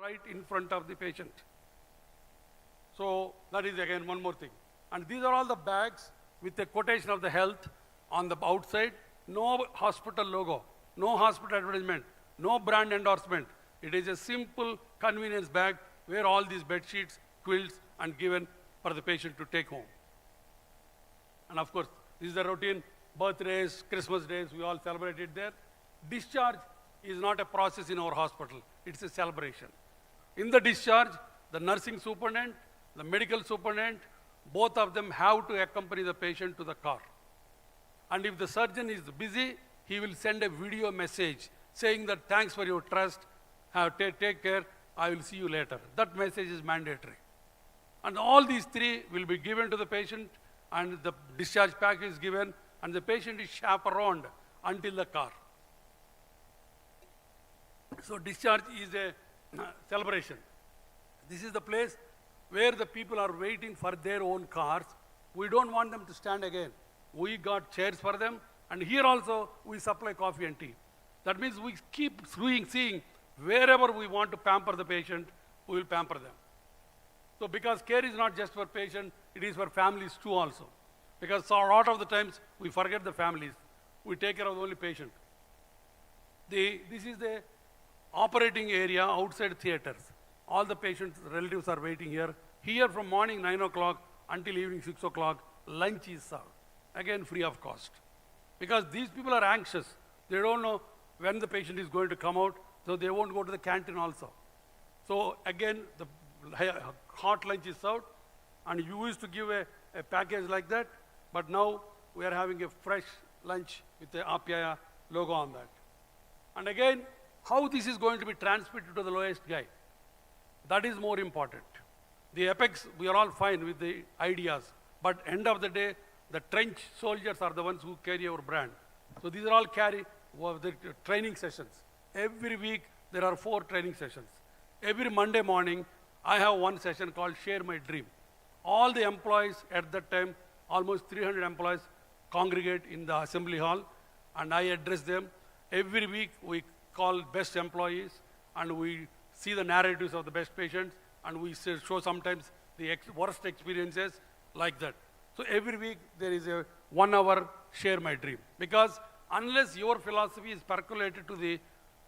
right in front of the patient. So that is again one more thing. And these are all the bags with a quotation of the health on the outside. No hospital logo, no hospital advertisement, no brand endorsement. It is a simple convenience bag where all these bed sheets, quilts, and given for the patient to take home. And of course, this is the routine. Birthdays, Christmas days, we all celebrate it there. Discharge is not a process in our hospital. It's a celebration. In the discharge, the nursing superintendent, the medical superintendent, both of them have to accompany the patient to the car. And if the surgeon is busy, he will send a video message saying that thanks for your trust, take care, I will see you later. That message is mandatory. And all these three will be given to the patient, and the discharge package is given, and the patient is chaperoned until the car. So discharge is a celebration. This is the place where the people are waiting for their own cars. We don't want them to stand again. We got chairs for them, and here also we supply coffee and tea. That means we keep seeing wherever we want to pamper the patient, we will pamper them. So because care is not just for patient, it is for families too also. Because a lot of the times we forget the families. We take care of the only patient. This is the operating area outside theaters. All the patients' relatives are waiting here. Here from morning 9 o'clock until evening 6 o'clock, lunch is served. Again, free of cost. Because these people are anxious. They don't know when the patient is going to come out, so they won't go to the canteen also. So again, the hot lunch is served, and you used to give a package like that, but now we are having a fresh lunch with the Apyaya logo on that. And again, how this is going to be transmitted to the lowest guy, that is more important. The apex, we are all fine with the ideas, but end of the day, the trench soldiers are the ones who carry our brand. So these are all the training sessions. Every week, there are 4 training sessions. Every Monday morning, I have one session called Share My Dream. All the employees at that time, almost 300 employees, congregate in the assembly hall, and I address them. Every week, we call best employees, and we see the narratives of the best patients, and we show sometimes the worst experiences like that. So every week, there is a 1 hour Share My Dream. Because unless your philosophy is percolated to the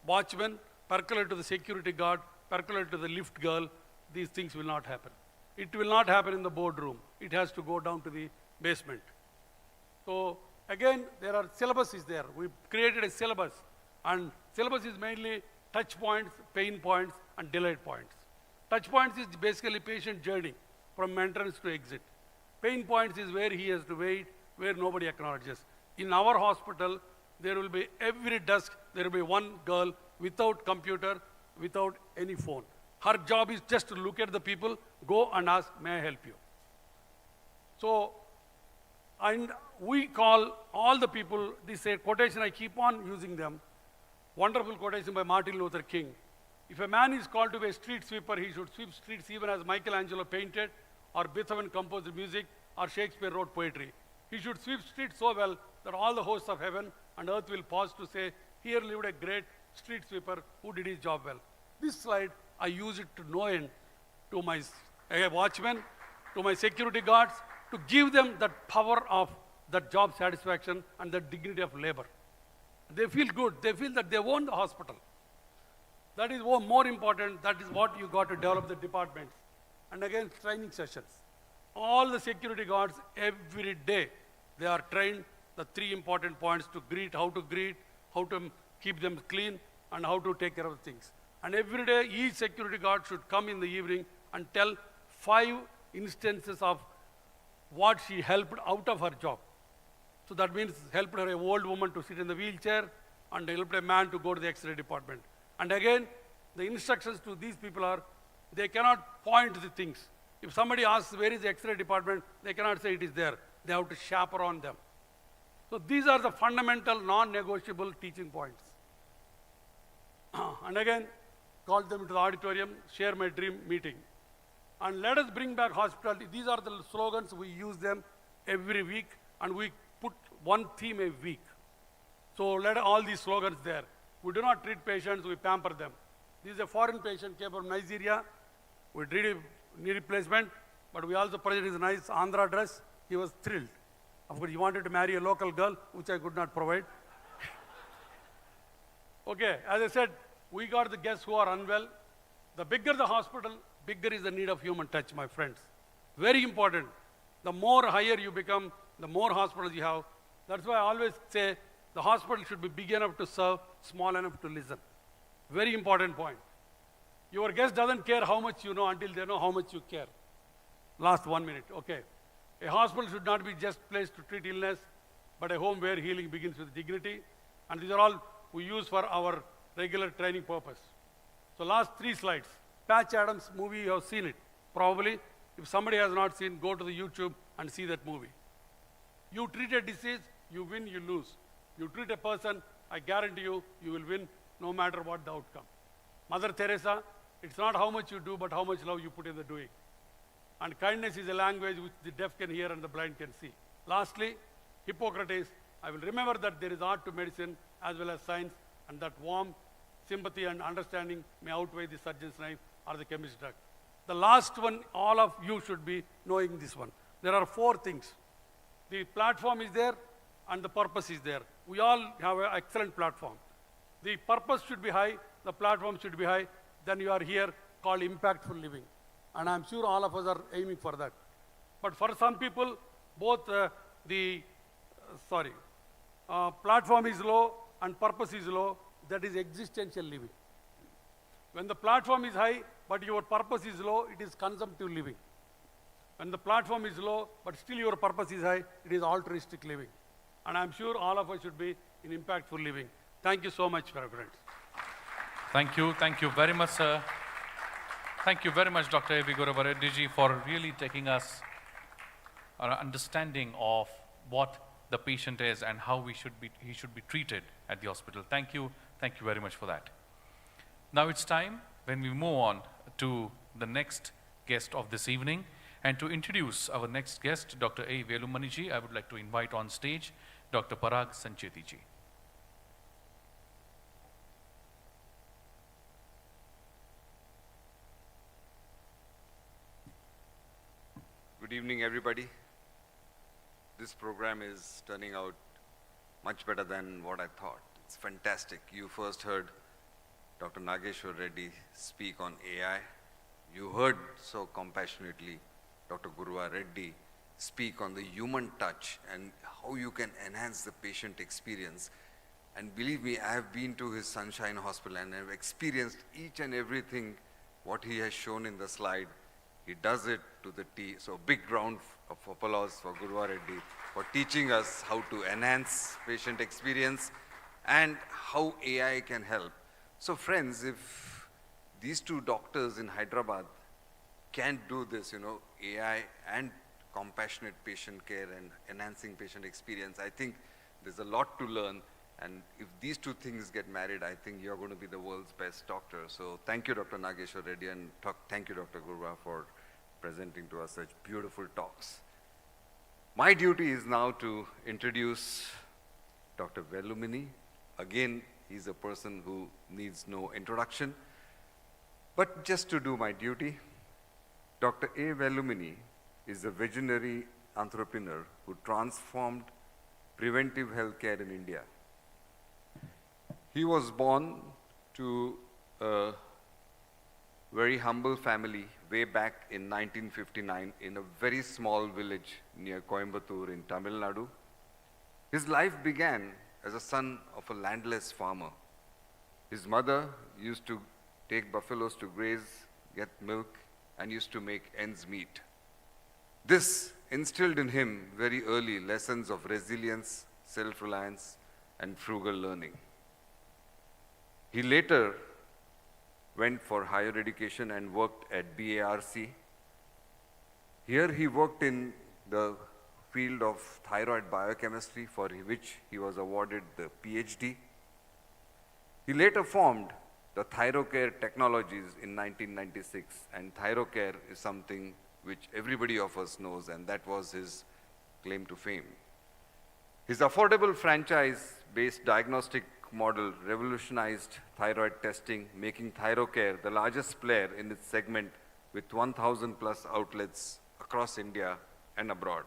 watchman, percolated to the security guard, percolated to the lift girl, these things will not happen. It will not happen in the boardroom. It has to go down to the basement. So again, there are syllabus is there. We created a syllabus, and syllabus is mainly touch points, pain points, and delayed points. Touch points is basically patient journey from entrance to exit. Pain points is where he has to wait, where nobody acknowledges. In our hospital, there will be every desk, there will be one girl without computer, without any phone. Her job is just to look at the people, go and ask, may I help you? So, and we call all the people, this is a quotation, I keep on using them. Wonderful quotation by Martin Luther King. If a man is called to be a street sweeper, he should sweep streets even as Michelangelo painted, or Beethoven composed music, or Shakespeare wrote poetry. He should sweep streets so well that all the hosts of heaven and earth will pause to say, here lived a great street sweeper who did his job well. This slide, I use it to no end to my watchmen, to my security guards, to give them that power of that job satisfaction and the dignity of labor. They feel good. They feel that they own the hospital. That is more important. That is what you got to develop the departments. And again, training sessions. All the security guards, every day, they are trained the 3 important points to greet, how to keep them clean, and how to take care of things. And every day, each security guard should come in the evening and tell 5 instances of what she helped out of her job. So that means helped her, an old woman to sit in the wheelchair, and helped a man to go to the X-ray department. And again, the instructions to these people are, they cannot point the things. If somebody asks where is the X-ray department, they cannot say it is there. They have to chaperone them. So these are the fundamental, non-negotiable teaching points. And again, call them to the auditorium, Share My Dream meeting. And let us bring back hospitality. These are the slogans, we use them every week, and we put one theme a week. So let all these slogans there. We do not treat patients, we pamper them. This is a foreign patient, came from Nigeria. We did a knee replacement, but we also presented his nice Andhra dress. He was thrilled. Of course, he wanted to marry a local girl, which I could not provide. Okay, as I said, we got the guests who are unwell. The bigger the hospital, bigger is the need of human touch, my friends. Very important. The more higher you become, the more hospitals you have. That's why I always say the hospital should be big enough to serve, small enough to listen. Very important point. Your guest doesn't care how much you know until they know how much you care. Last 1 minute, okay. A hospital should not be just a place to treat illness, but a home where healing begins with dignity. And these are all we use for our regular training purpose. So last 3 slides. Patch Adams movie, you have seen it. Probably, if somebody has not seen, go to the YouTube and see that movie. You treat a disease, you win, you lose. You treat a person, I guarantee you, you will win no matter what the outcome. Mother Teresa, it's not how much you do, but how much love you put in the doing. And kindness is a language which the deaf can hear and the blind can see. Lastly, Hippocrates, I will remember that there is art to medicine as well as science, and that warmth, sympathy and understanding may outweigh the surgeon's knife or the chemist's drug. The last one, all of you should be knowing this one. There are 4 things. The platform is there and the purpose is there. We all have an excellent platform. The purpose should be high, the platform should be high, then you are here called impactful living. And I'm sure all of us are aiming for that. But for some people, both platform is low and purpose is low, that is existential living. When the platform is high, but your purpose is low, it is consumptive living. When the platform is low, but still your purpose is high, it is altruistic living. And I'm sure all of us should be in impactful living. Thank you so much, my friends. Thank you very much, sir. Thank you very much, Dr. A.V. Reddy ji, for really taking us our understanding of what the patient is and how he should be treated at the hospital. Thank you very much for that. Now it's time when we move on to the next guest of this evening. And to introduce our next guest, Dr. A. Velumani ji, I would like to invite on stage Dr. Parag Sancheti ji. Good evening, everybody. This program is turning out much better than what I thought. It's fantastic. You first heard Dr. Nageshwar Reddy speak on AI. You heard so compassionately Dr. Gurva Reddy speak on the human touch and how you can enhance the patient experience. And believe me, I have been to his Sunshine Hospital and I've experienced each and everything what he has shown in the slide. He does it to the T. So big round of applause for Gurva Reddy for teaching us how to enhance patient experience and how AI can help. So friends, if these 2 doctors in Hyderabad can do this, AI and compassionate patient care and enhancing patient experience, I think there's a lot to learn. And if these 2 things get married, I think you're going to be the world's best doctor. So thank you, Dr. Nageshwar Reddy, and thank you, Dr. Gurva, for presenting to us such beautiful talks. My duty is now to introduce Dr. Velumani. Again, he's a person who needs no introduction. But just to do my duty, Dr. A. Velumani is a visionary entrepreneur who transformed preventive healthcare in India. He was born to a very humble family way back in 1959 in a very small village near Coimbatore in Tamil Nadu. His life began as a son of a landless farmer. His mother used to take buffaloes to graze, get milk, and used to make ends meet. This instilled in him very early lessons of resilience, self-reliance, and frugal learning. He later went for higher education and worked at BARC. Here he worked in the field of thyroid biochemistry, for which he was awarded the PhD. He later formed the Thyrocare Technologies in 1996, and Thyrocare is something which everybody of us knows, and that was his claim to fame. His affordable franchise-based diagnostic model revolutionized thyroid testing, making ThyroCare the largest player in its segment with 1,000 plus outlets across India and abroad.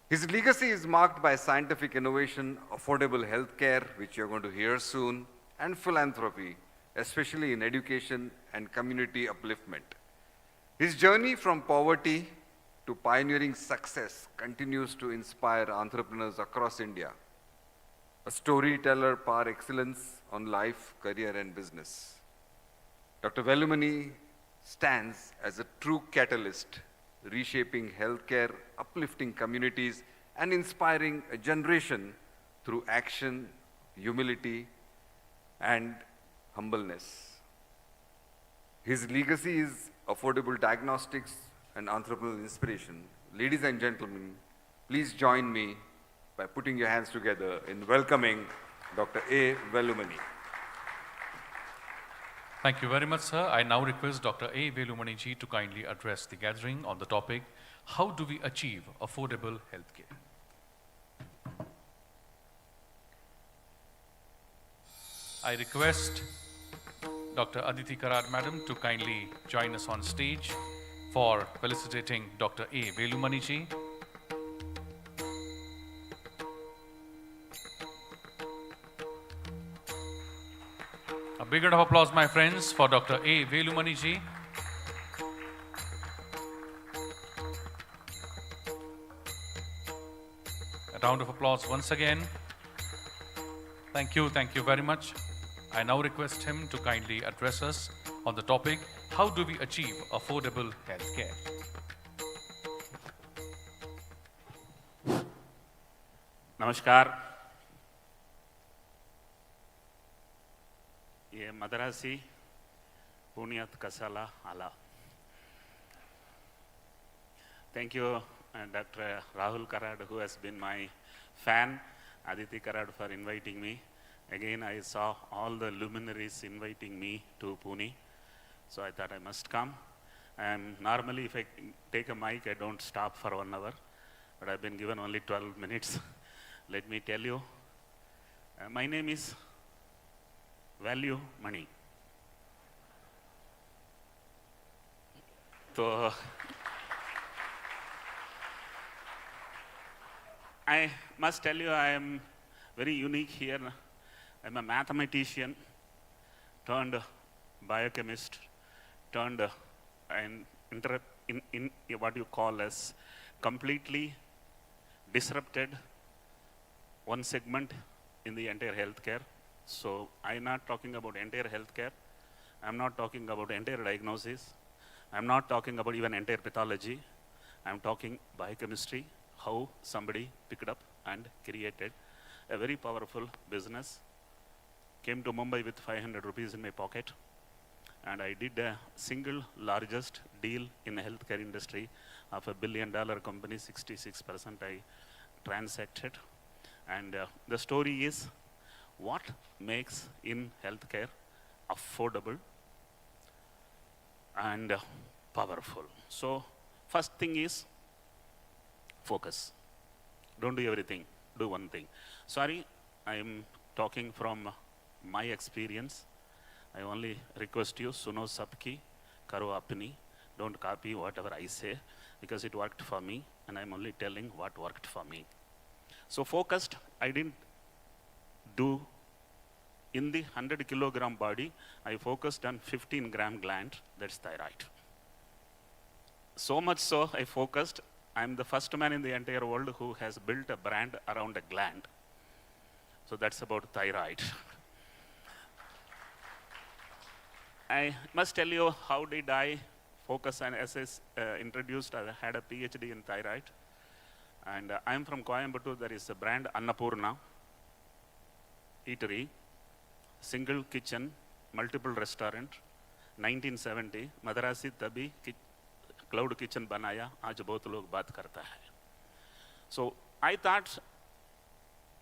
His legacy is marked by scientific innovation, affordable healthcare, which you're going to hear soon, and philanthropy, especially in education and community upliftment. His journey from poverty to pioneering success continues to inspire entrepreneurs across India. A storyteller par excellence on life, career, and business. Dr. Velumani stands as a true catalyst, reshaping healthcare, uplifting communities, and inspiring a generation through action, humility, and humbleness. His legacy is affordable diagnostics and entrepreneurial inspiration. Ladies and gentlemen, please join me by putting your hands together in welcoming Dr. A. Velumani. Thank you very much, sir. I now request Dr. A. Velumani ji to kindly address the gathering on the topic, how do we achieve affordable healthcare? I request Dr. Aditi Karad madam to kindly join us on stage for felicitating Dr. A. Velumani ji. A big round of applause, my friends, for Dr. A. Velumani ji. A round of applause once again. Thank you very much. I now request him to kindly address us on the topic, how do we achieve affordable healthcare? नमस्कार. ये मद्रासी पुण्यात कसाला आला. Thank you, Dr. Rahul Karad, who has been my fan, Aditi Karad, for inviting me. Again, I saw all the luminaries inviting me to Pune, so I thought I must come. And normally, if I take a mic, I don't stop for 1 hour, but I've been given only 12 minutes. Let me tell you, my name is Value Money. So, I must tell you, I am very unique here. I'm a mathematician turned biochemist, turned in what you call as completely disrupted one segment in the entire healthcare. So I'm not talking about entire healthcare. I'm not talking about entire diagnosis. I'm not talking about even entire pathology. I'm talking biochemistry, how somebody picked up and created a very powerful business. Came to Mumbai with 500 rupees in my pocket, and I did a single largest deal in the healthcare industry of $1 billion company, 66% I transacted. And the story is what makes in healthcare affordable and powerful. So first thing is focus. Don't do everything, do one thing. Sorry, I am talking from my experience. I only request you, suno sabki, karo apni. Don't copy whatever I say, because it worked for me, and I'm only telling what worked for me. So focused, I didn't do in the 100 kilogram body, I focused on 15 gram gland, that's thyroid. So much so, I focused, I'm the first man in the entire world who has built a brand around a gland. So that's about thyroid. I must tell you, how did I focus, and as I introduced, I had a PhD in thyroid. And I'm from Coimbatore. There is a brand Annapurna eatery, single kitchen, multiple restaurant, 1970, Madrasi तभी cloud kitchen बनाया, आज बहुत लोग बात करता है. So I thought,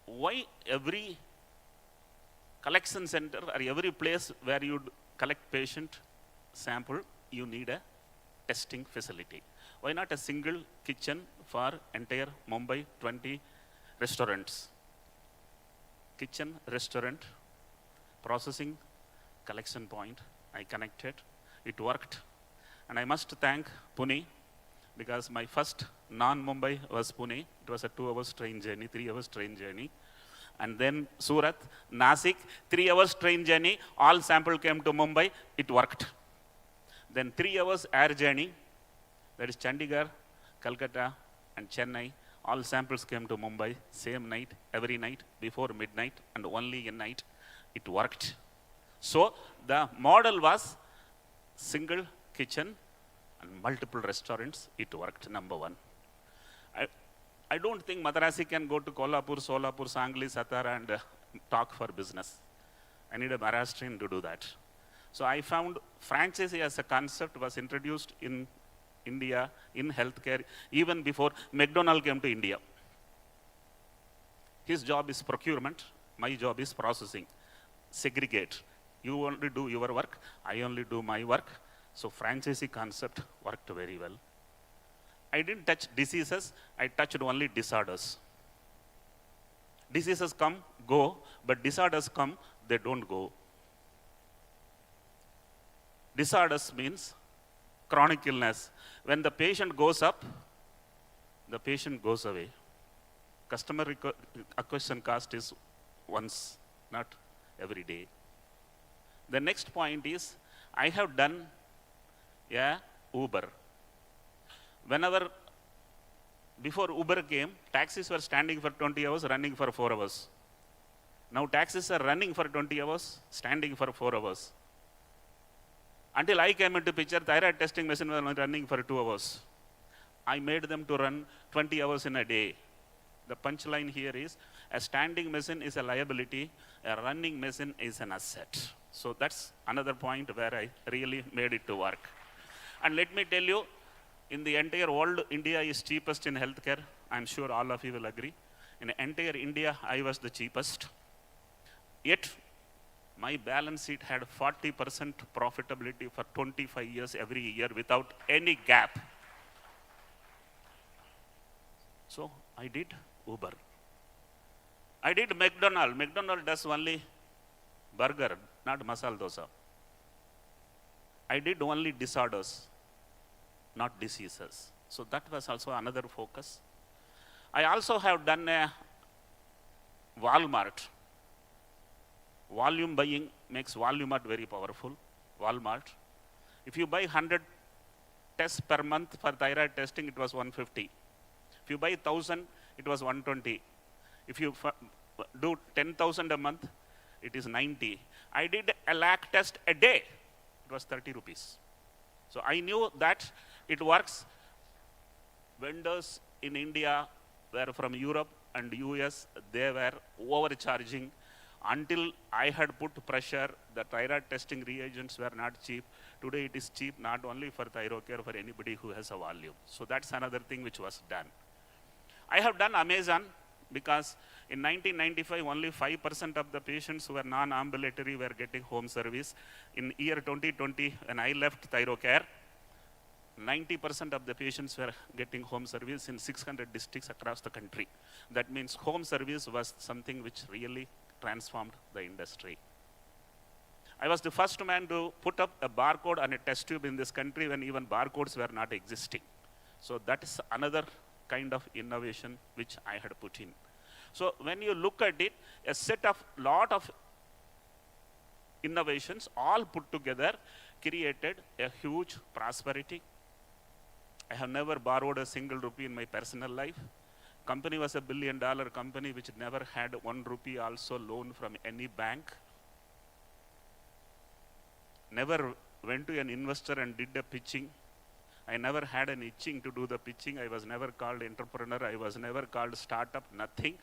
why every collection center or every place where you collect patient sample, you need a testing facility? Why not a single kitchen for entire Mumbai 20 restaurants? kitchen, restaurant, processing, collection point. I connected. It worked. And I must thank Pune because my first non-Mumbai was Pune. It was a 2 hours train journey, 3 hours train journey. And then Surat, Nasik, 3 hours train journey. All sample came to Mumbai. It worked. Then 3 hours air journey. That is Chandigarh, Calcutta, and Chennai. All samples came to Mumbai, same night, every night, before midnight, and only in night. It worked. So the model was single kitchen and multiple restaurants. It worked, number one. I don't think Madrasi can go to Kolhapur, Solapur, Sangli, Satara and talk for business. I need a Maharashtrian to do that. So I found franchisee as a concept was introduced in India, in healthcare, even before McDonald came to India. His job is procurement, my job is processing. Segregate. You only do your work, I only do my work. So franchisee concept worked very well. I didn't touch diseases, I touched only disorders. Diseases come, go, but disorders come, they don't go. Disorders means chronic illness. When the patient goes up, the patient goes away. Customer acquisition cost is once, not every day. The next point is, I have done Uber. Whenever, before Uber came, taxis were standing for 20 hours, running for 4 hours. Now taxis are running for 20 hours, standing for 4 hours. Until I came into picture, thyroid testing machine was running for 2 hours. I made them to run 20 hours in a day. The punchline here is, a standing machine is a liability, a running machine is an asset. So that's another point where I really made it to work. And let me tell you, in the entire world, India is cheapest in healthcare. I'm sure all of you will agree. In entire India, I was the cheapest. Yet, my balance sheet had 40% profitability for 25 years every year without any gap. So I did Uber. I did McDonald. McDonald does only burger, not masala dosa. I did only disorders, not diseases. So that was also another focus. I also have done a Walmart. Volume buying makes Walmart very powerful. Walmart. If you buy 100 tests per month for thyroid testing, it was 150. If you buy 1,000, it was 120. If you do 10,000 a month, it is 90. I did a lakh test a day. It was 30 rupees. So I knew that it works. Vendors in India were from Europe and US. They were overcharging. Until I had put pressure, the thyroid testing reagents were not cheap. Today it is cheap, not only for ThyroCare, for anybody who has a volume. So that's another thing which was done. I have done Amazon because in 1995, only 5% of the patients who were non-ambulatory were getting home service. In year 2020, when I left ThyroCare, 90% of the patients were getting home service in 600 districts across the country. That means home service was something which really transformed the industry. I was the first man to put up a barcode on a test tube in this country when even barcodes were not existing. So that is another kind of innovation which I had put in. So when you look at it, a set of lot of innovations all put together created a huge prosperity. I have never borrowed a single rupee in my personal life. Company was $1 billion company which never had 1 rupee also loan from any bank. Never went to an investor and did a pitching. I never had an itching to do the pitching. I was never called entrepreneur. I was never called startup, nothing.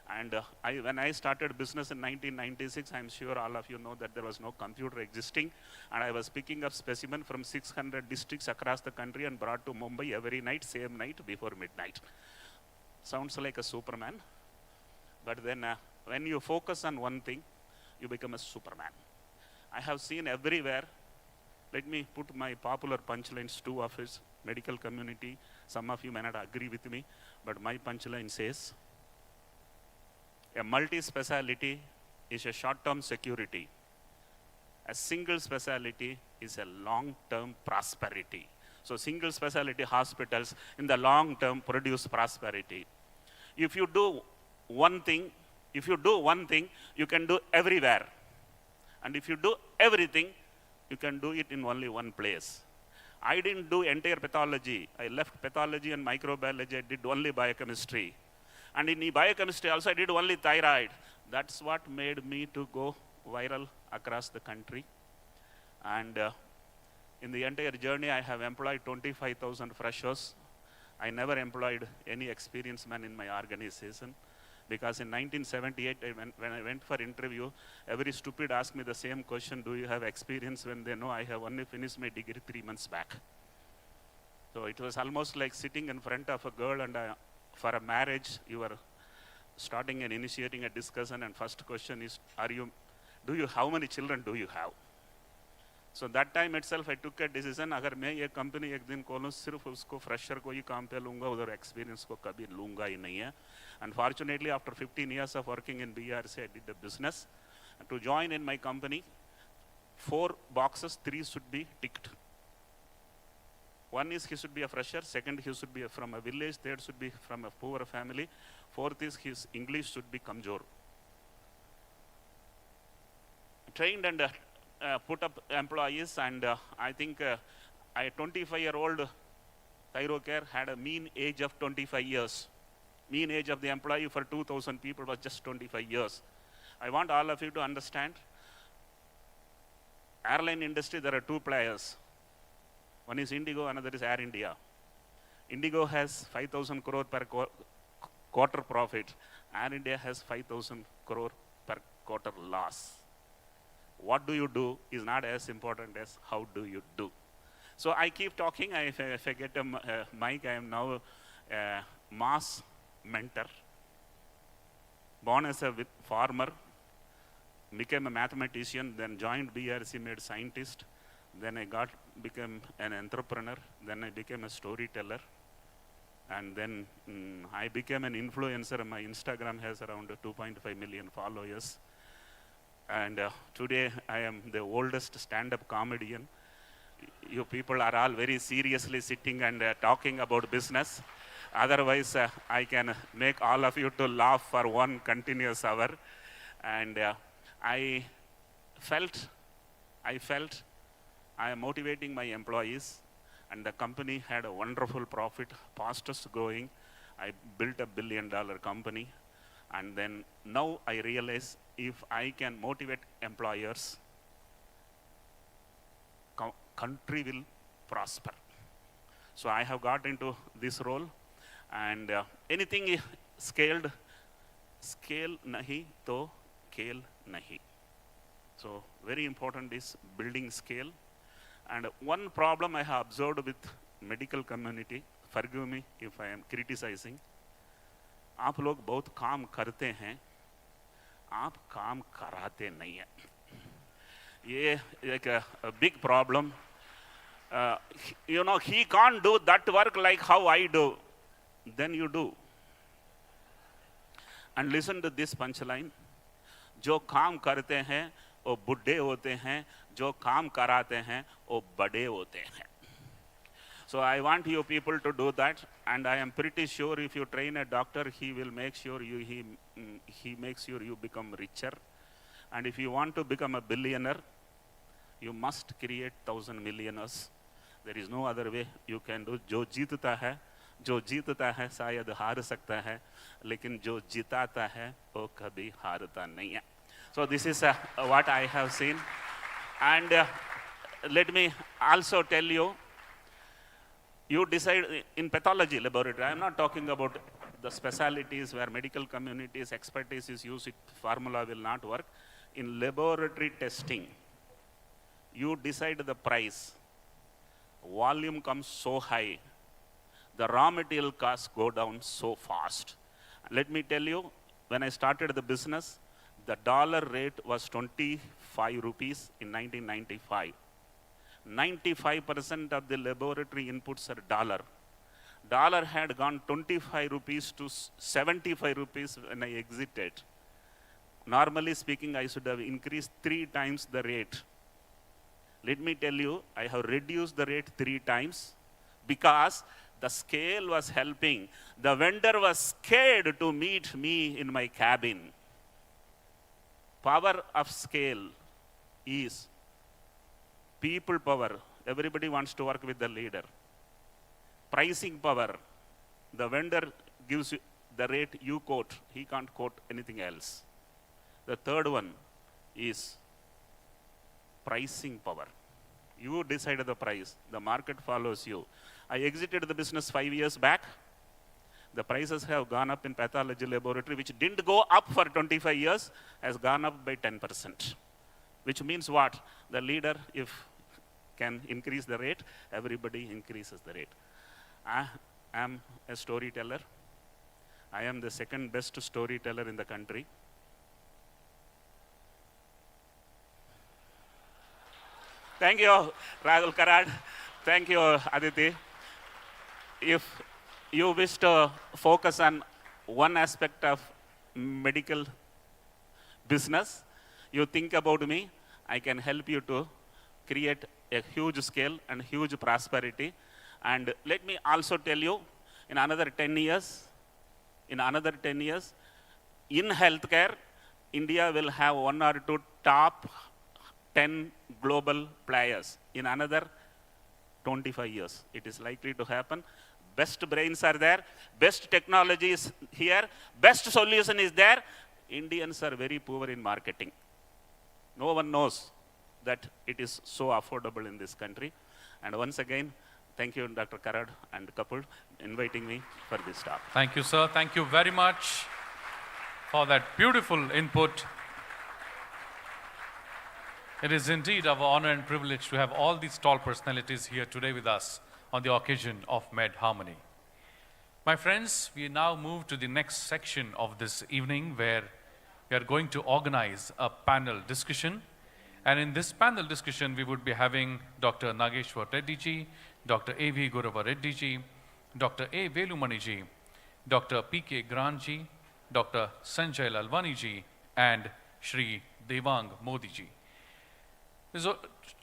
And when I started business in 1996, I'm sure all of you know that there was no computer existing. And I was picking up specimen from 600 districts across the country and brought to Mumbai every night, same night before midnight. Sounds like a Superman. But then when you focus on one thing, you become a Superman. I have seen everywhere. Let me put my popular punchlines, 2 of his medical community. Some of you may not agree with me, but my punchline says, A multi-speciality is a short-term security. A single specialty is a long-term prosperity. So single specialty hospitals in the long term produce prosperity. If you do one thing, you can do everywhere. And if you do everything, you can do it in only one place. I didn't do entire pathology. I left pathology and microbiology. I did only biochemistry. And in biochemistry also I did only thyroid. That's what made me to go viral across the country. And in the entire journey, I have employed 25,000 freshers. I never employed any experienced man in my organization. Because in 1978, when I went for interview, every stupid asked me the same question, do you have experience, when they know I have only finished my degree 3 months back. So it was almost like sitting in front of a girl and for a marriage, you are starting and initiating a discussion, and first question is, how many children do you have? So that time itself I took a decision, अगर मैं ये company एक दिन खोलूँ सिर्फ उसको fresher को ही काम पे लूँगा, उधर experience को कभी लूँगा ही नहीं है. Unfortunately, after 15 years of working in BRC, I did the business. And to join in my company, 4 boxes, 3 should be ticked. One is he should be a fresher, second he should be from a village, third should be from a poor family, fourth is his English should be kamjor. Trained and put up employees, and I think a 25-year-old thyrocare had a mean age of 25 years. Mean age of the employee for 2,000 people was just 25 years. I want all of you to understand, airline industry, there are 2 players. One is Indigo, another is Air India. Indigo has 5,000 crore per quarter profit. Air India has 5,000 crore per quarter loss. What do you do is not as important as how do you do. So I keep talking. If I get a mic, I am now a mass mentor. Born as a farmer, became a mathematician, then joined BRC, made scientist. Then I became an entrepreneur. Then I became a storyteller. And then I became an influencer. My Instagram has around 2.5 million followers. And today I am the oldest stand-up comedian. You people are all very seriously sitting and talking about business. Otherwise, I can make all of you to laugh for 1 continuous hour. And I felt I am motivating my employees, and the company had a wonderful profit, fastest growing. I built a $1 billion company. And then now I realize if I can motivate employers, country will prosper. So I have got into this role, and anything scaled, scale nahi to kale nahi. So very important is building scale. And one problem I have observed with medical community, forgive me if I am criticizing, आप लोग बहुत काम करते हैं, आप काम कराते नहीं हैं. ये एक big problem. You know, he can't do that work like how I do. Then you do. And listen to this punchline. जो काम करते हैं वो बुढ़े होते हैं, जो काम कराते हैं वो बड़े होते हैं. So I want you people to do that, and I am pretty sure if you train a doctor, he will make sure he makes sure you become richer. And if you want to become a billionaire, you must create 1,000 millionaires. There is no other way you can do. जो जीतता है शायद हार सकता है, लेकिन जो जिताता है वो कभी हारता नहीं है. So this is what I have seen. And let me also tell you, you decide in pathology laboratory. I am not talking about the specialties where medical community's expertise is used, formula will not work. In laboratory testing, you decide the price. Volume comes so high. The raw material costs go down so fast. Let me tell you, when I started the business, the dollar rate was 25 rupees in 1995. 95% of the laboratory inputs are dollar. Dollar had gone 25 rupees to 75 rupees when I exited. Normally speaking, I should have increased 3 times the rate. Let me tell you, I have reduced the rate 3 times because the scale was helping. The vendor was scared to meet me in my cabin. Power of scale is people power. Everybody wants to work with the leader. Pricing power. The vendor gives you the rate you quote. He can't quote anything else. The third one is pricing power. You decide the price. The market follows you. I exited the business 5 years back. The prices have gone up in pathology laboratory, which didn't go up for 25 years, has gone up by 10%. Which means what? The leader, if can increase the rate, everybody increases the rate. I am a storyteller. I am the second best storyteller in the country. Thank you, Rahul Karad. Thank you, Aditi. If you wish to focus on one aspect of medical business, you think about me, I can help you to create a huge scale and huge prosperity. And let me also tell you, in another 10 years, in healthcare, India will have 1 or 2 top 10 global players. In another 25 years, it is likely to happen. Best brains are there, best technology is here, best solution is there. Indians are very poor in marketing. No one knows that it is so affordable in this country. And once again, thank you, Dr. Karad and Kapil, inviting me for this talk. Thank you, sir. Thank you very much for that beautiful input. It is indeed our honor and privilege to have all these tall personalities here today with us on the occasion of Med Harmony. My friends, we now move to the next section of this evening where we are going to organize a panel discussion. And in this panel discussion, we would be having Dr. Nageshwar Reddy ji, Dr. A.V. Gurava Reddy ji, Dr. A. Velumani ji, Dr. P.K. Grant ji, Dr. Sanjay Lalwani ji, and Shri Devang Modi ji. So,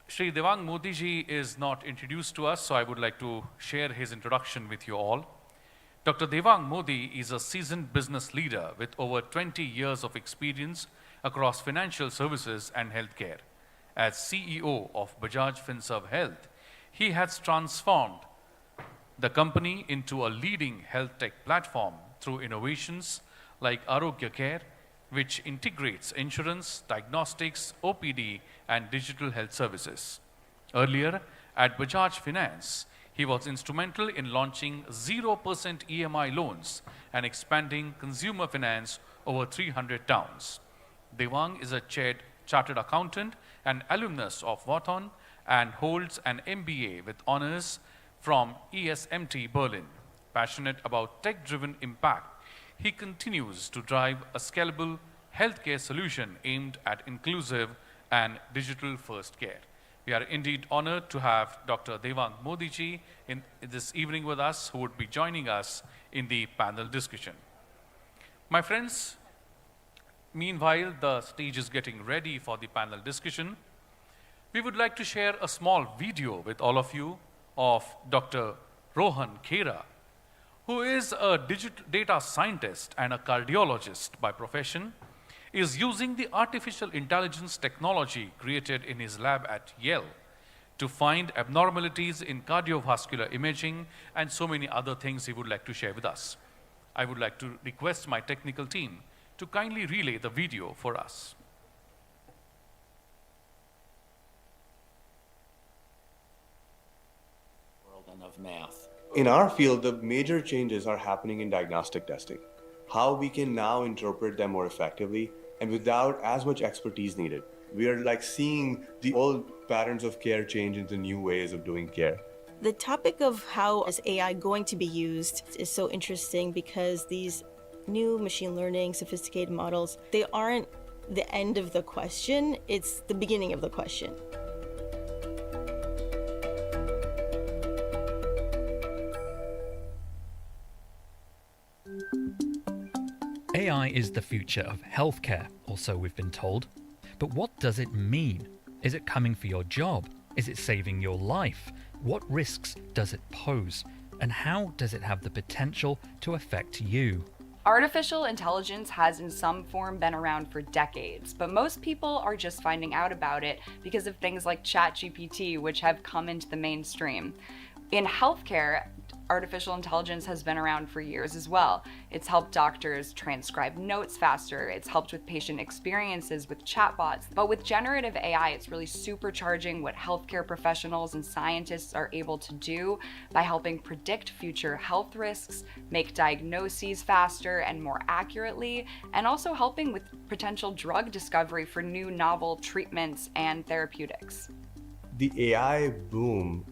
Shri Devang Modi ji is not introduced to us, so I would like to share his introduction with you all. Dr. Devang Modi is a seasoned business leader with over 20 years of experience across financial services and healthcare. As CEO of Bajaj Finserv Health, he has transformed the company into a leading health tech platform through innovations like Arogya Care, which integrates insurance, diagnostics, OPD, and digital health services. Earlier, at Bajaj Finance, he was instrumental in launching 0% EMI loans and expanding consumer finance over 300 towns. Devang is a chartered accountant and alumnus of Wharton and holds an MBA with honors from ESMT Berlin. Passionate about tech-driven impact, he continues to drive a scalable healthcare solution aimed at inclusive and digital-first care. We are indeed honored to have Dr. Devang Modi ji in this evening with us, who would be joining us in the panel discussion. My friends, meanwhile the stage is getting ready for the panel discussion, we would like to share a small video with all of you of Dr. Rohan Khera, who is a data scientist and a cardiologist by profession, is using the artificial intelligence technology created in his lab at Yale to find abnormalities in cardiovascular imaging and so many other things he would like to share with us. I would like to request my technical team to kindly relay the video for us. Of math. In our field, the major changes are happening in diagnostic testing. How we can now interpret them more effectively and without as much expertise needed. We are like seeing the old patterns of care change into new ways of doing care. The topic of how is AI going to be used is so interesting because these new machine learning, sophisticated models, they aren't the end of the question, it's the beginning of the question. AI is the future of healthcare. or so we've been told. But what does it mean? Is it coming for your job? Is it saving your life? What risks does it pose? And how does it have the potential to affect you? Artificial intelligence has in some form been around for decades, but most people are just finding out about it because of things like ChatGPT, which have come into the mainstream. In healthcare, artificial intelligence has been around for years as well. It's helped doctors transcribe notes faster, it's helped with patient experiences with chatbots, but with generative AI, it's really supercharging what healthcare professionals and scientists are able to do by helping predict future health risks, make diagnoses faster and more accurately, and also helping with potential drug discovery for new novel treatments and therapeutics. The AI boom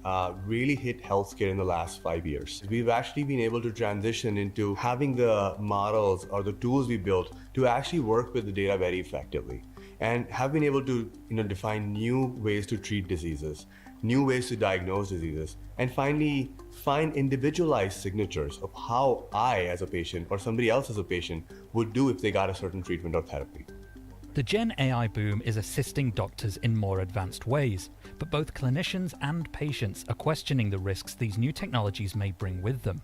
really hit healthcare in the last 5 years. We've actually been able to transition into having the models or the tools we built to actually work with the data very effectively, and have been able to define new ways to treat diseases, new ways to diagnose diseases, and finally find individualized signatures of how I as a patient or somebody else as a patient would do if they got a certain treatment or therapy. The Gen AI boom is assisting doctors in more advanced ways, but both clinicians and patients are questioning the risks these new technologies may bring with them.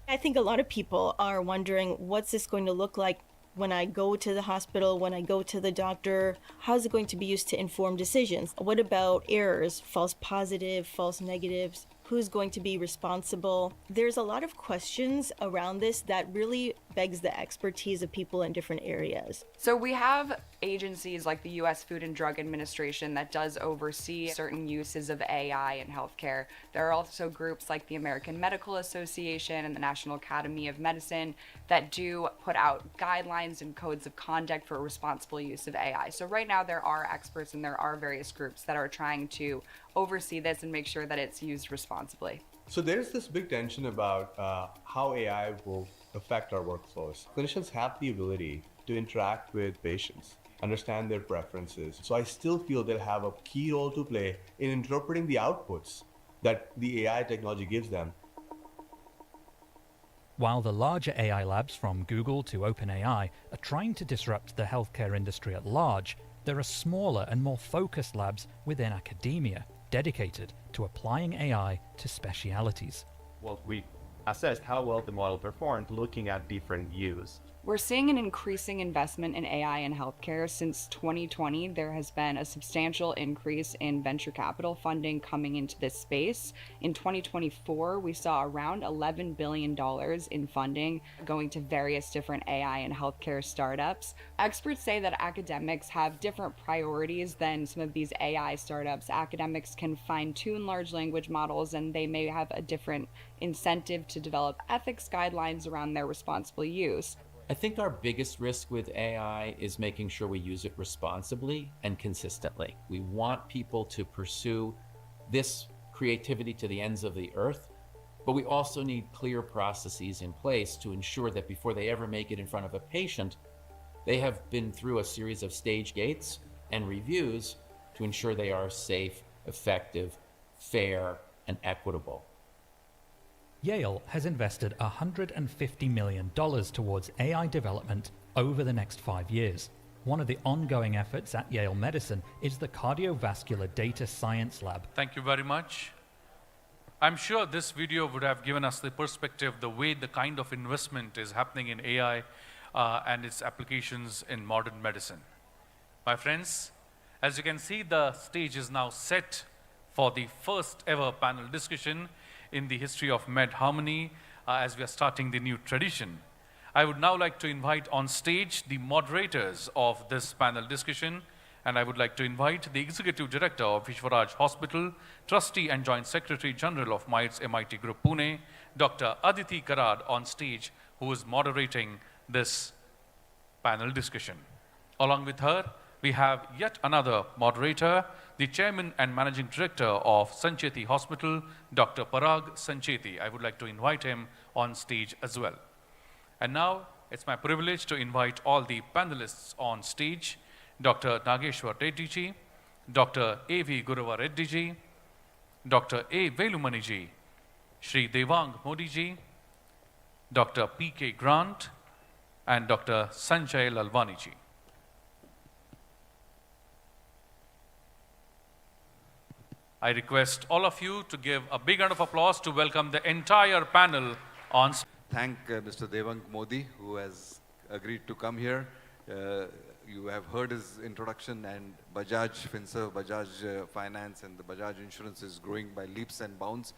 I think a lot of people are wondering, what's this going to look like when I go to the hospital, when I go to the doctor? How's it going to be used to inform decisions? What about errors, false positive, false negatives? Who's going to be responsible? There's a lot of questions around this that really begs the expertise of people in different areas. So we have agencies like the US Food and Drug Administration that does oversee certain uses of AI in healthcare. There are also groups like the American Medical Association and the National Academy of Medicine that do put out guidelines and codes of conduct for responsible use of AI. So right now there are experts and there are various groups that are trying to oversee this and make sure that it's used responsibly. So there's this big tension about how AI will affect our workflows. Clinicians have the ability to interact with patients, understand their preferences. So I still feel they'll have a key role to play in interpreting the outputs that the AI technology gives them. While the larger AI labs from Google to OpenAI are trying to disrupt the healthcare industry at large, there are smaller and more focused labs within academia dedicated to applying AI to specialities. Well, we assessed how well the model performed looking at different views. We're seeing an increasing investment in AI in healthcare. Since 2020, there has been a substantial increase in venture capital funding coming into this space. In 2024, we saw around $11 billion in funding going to various different AI and healthcare startups. Experts say that academics have different priorities than some of these AI startups. Academics can fine-tune large language models, and they may have a different incentive to develop ethics guidelines around their responsible use. I think our biggest risk with AI is making sure we use it responsibly and consistently. We want people to pursue this creativity to the ends of the earth, but we also need clear processes in place to ensure that before they ever make it in front of a patient, they have been through a series of stage gates and reviews to ensure they are safe, effective, fair, and equitable. Yale has invested $150 million towards AI development over the next 5 years. One of the ongoing efforts at Yale Medicine is the Cardiovascular Data Science Lab. Thank you very much. I'm sure this video would have given us the perspective, the way the kind of investment is happening in AI and its applications in modern medicine. My friends, as you can see, the stage is now set for the first ever panel discussion in the history of MedHarmony as we are starting the new tradition. I would now like to invite on stage the moderators of this panel discussion, and I would like to invite the Executive Director of Vishwaraj Hospital, Trustee and Joint Secretary General of MITES MIT Group Pune, Dr. Aditi Karad on stage, who is moderating this panel discussion. Along with her, we have yet another moderator, the Chairman and Managing Director of Sancheti Hospital, Dr. Parag Sancheti. I would like to invite him on stage as well. And now, it's my privilege to invite all the panelists on stage, Dr. Nageshwar Reddy ji, Dr. A.V. Gurava Reddy ji, Dr. A. Velumani ji, Shri Devang Modi ji, Dr. P.K. Grant, and Dr. Sanjay Lalwani ji. I request all of you to give a big round of applause to welcome the entire panel on. Thank Mr. Devang Modi, who has agreed to come here. You have heard his introduction, and Bajaj Finserv, Bajaj Finance and the Bajaj Insurance is growing by leaps and bounds.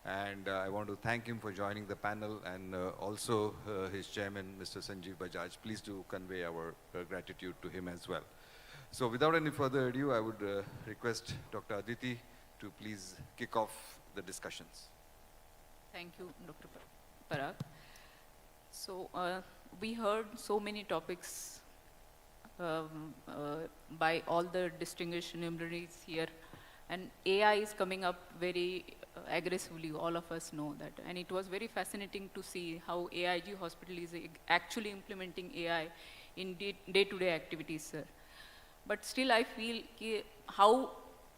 And I want to thank him for joining the panel, and also his chairman, Mr. Sanjeev Bajaj. Please do convey our gratitude to him as well. So without any further ado, I would request Dr. Aditi to please kick off the discussions. Thank you, Dr. Bharat. So we heard so many topics by all the distinguished luminaries here, and AI is coming up very aggressively, all of us know that. And it was very fascinating to see how AIG Hospital is actually implementing AI in day-to-day activities, sir. But still I feel how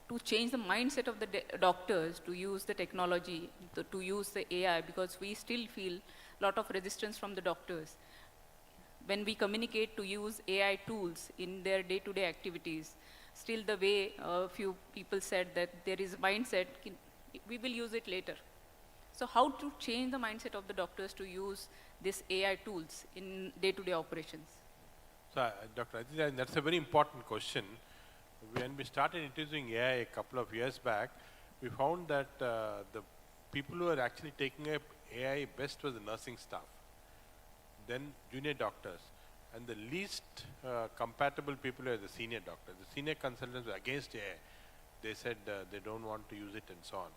to change the mindset of the doctors to use the technology, to use the AI, because we still feel a lot of resistance from the doctors. When we communicate to use AI tools in their day-to-day activities, still the way a few people said that there is a mindset, we will use it later. So how to change the mindset of the doctors to use these AI tools in day-to-day operations? So, Dr. Aditya, that's a very important question. When we started introducing AI a couple of years back, we found that the people who are actually taking up AI best was the nursing staff, then junior doctors, and the least compatible people were the senior doctors. The senior consultants were against AI. They said they don't want to use it and so on.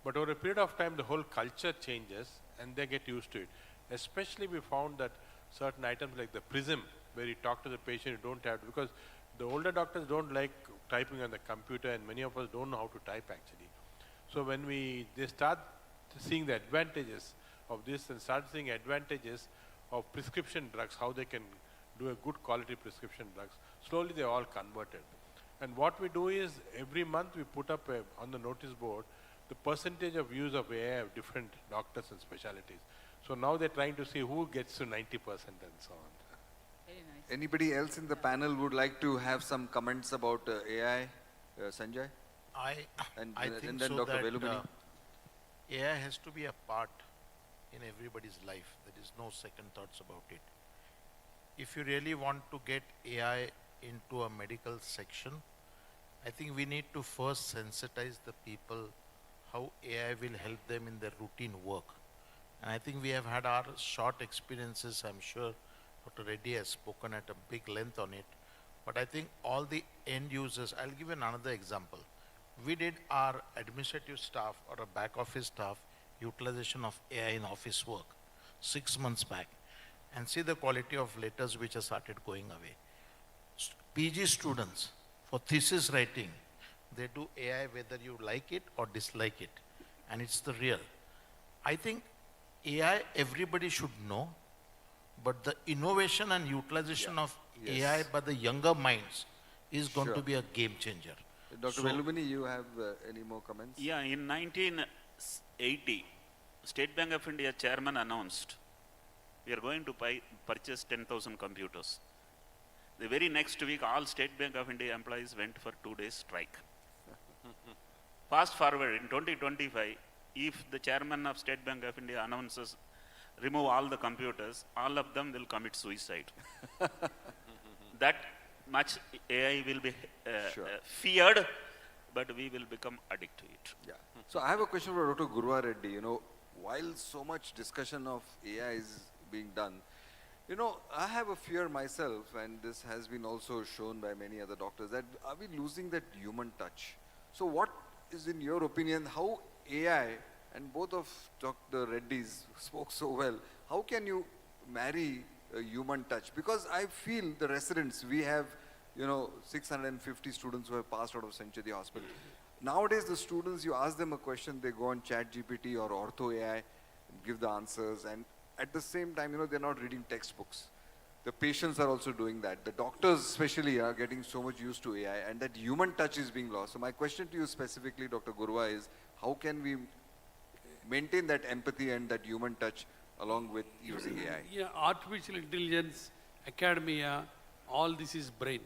But over a period of time, the whole culture changes and they get used to it. Especially we found that certain items like the prism, where you talk to the patient, you don't have to, because the older doctors don't like typing on the computer, and many of us don't know how to type actually. So when they start seeing the advantages of this and start seeing advantages of prescription drugs, how they can do a good quality prescription drugs, slowly they all converted. And what we do is every month we put up on the notice board the percentage of use of AI of different doctors and specialties. So now they're trying to see who gets to 90% and so on. Very nice. Anybody else in the panel would like to have some comments about AI? Sanjay? I And think then so Dr. that Velumani. AI has to be a part in everybody's life. There is no second thoughts about it. If you really want to get AI into a medical section, I think we need to first sensitize the people how AI will help them in their routine work. And I think we have had our short experiences. I'm sure Dr. Reddy has spoken at a big length on it. But I think all the end users, I'll give another example. We did our administrative staff or a back office staff utilization of AI in office work 6 months back, and see the quality of letters which have started going away. PG students for thesis writing, they do AI whether you like it or dislike it, and it's the real. I think AI everybody should know, but the innovation and utilization of AI by the younger minds is going to be a game changer. Dr. Velumani, you have any more comments? Yeah, in 1980, State Bank of India chairman announced, we are going to purchase 10,000 computers. The very next week, all State Bank of India employees went for 2 days strike. Fast forward, in 2025, if the chairman of State Bank of India announces, remove all the computers, all of them will commit suicide. That much AI will be feared, but we will become addicted to it. Yeah. So I have a question for Dr. Gurva Reddy. You know, while so much discussion of AI is being done, you know, I have a fear myself, and this has been also shown by many other doctors, that are we losing that human touch? So what is, in your opinion, how AI, and both of Dr. Reddy's spoke so well, how can you marry a human touch? Because I feel the residents, we have, you know, 650 students who have passed out of Sancheti Hospital. Nowadays, the students, you ask them a question, they go on ChatGPT or Ortho AI, and give the answers, and at the same time, you know, they're not reading textbooks. The patients are also doing that. The doctors especially are getting so much used to AI, and that human touch is being lost. So my question to you specifically, Dr. Gurva, is how can we maintain that empathy and that human touch along with using AI? Yeah, artificial intelligence, academia, all this is brain.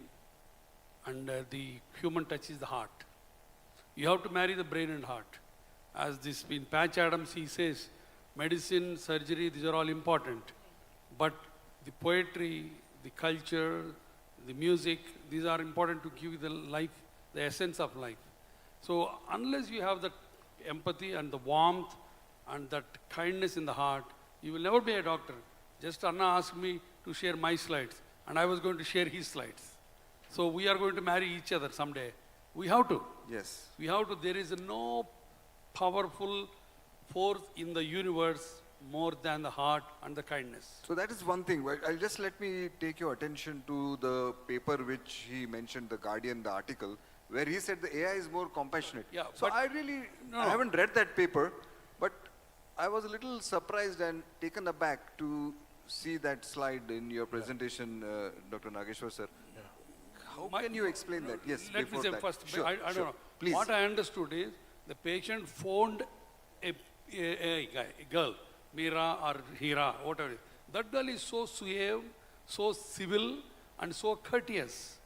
And the human touch is the heart. You have to marry the brain and heart. As this in Patch Adams, he says, medicine, surgery, these are all important. But the poetry, the culture, the music, these are important to give the life, the essence of life. So unless you have that empathy and the warmth and that kindness in the heart, you will never be a doctor. Just Anna asked me to share my slides, and I was going to share his slides. So we are going to marry each other someday. We have to. Yes. We have to. There is no powerful force in the universe more than the heart and the kindness. So that is one thing. I'll just let me take your attention to the paper which he mentioned, the Guardian, the article, where he said the AI is more compassionate. Yeah, so but I haven't read that paper, but I was a little surprised and taken aback to see that slide in your presentation, Dr. Nageshwar sir. How can you explain that? Yes, Let me say first, Sure, I don't know. Please. What I understood is the patient phoned a girl, Meera or Hira, whatever. That girl is so suave, so civil, and so courteous.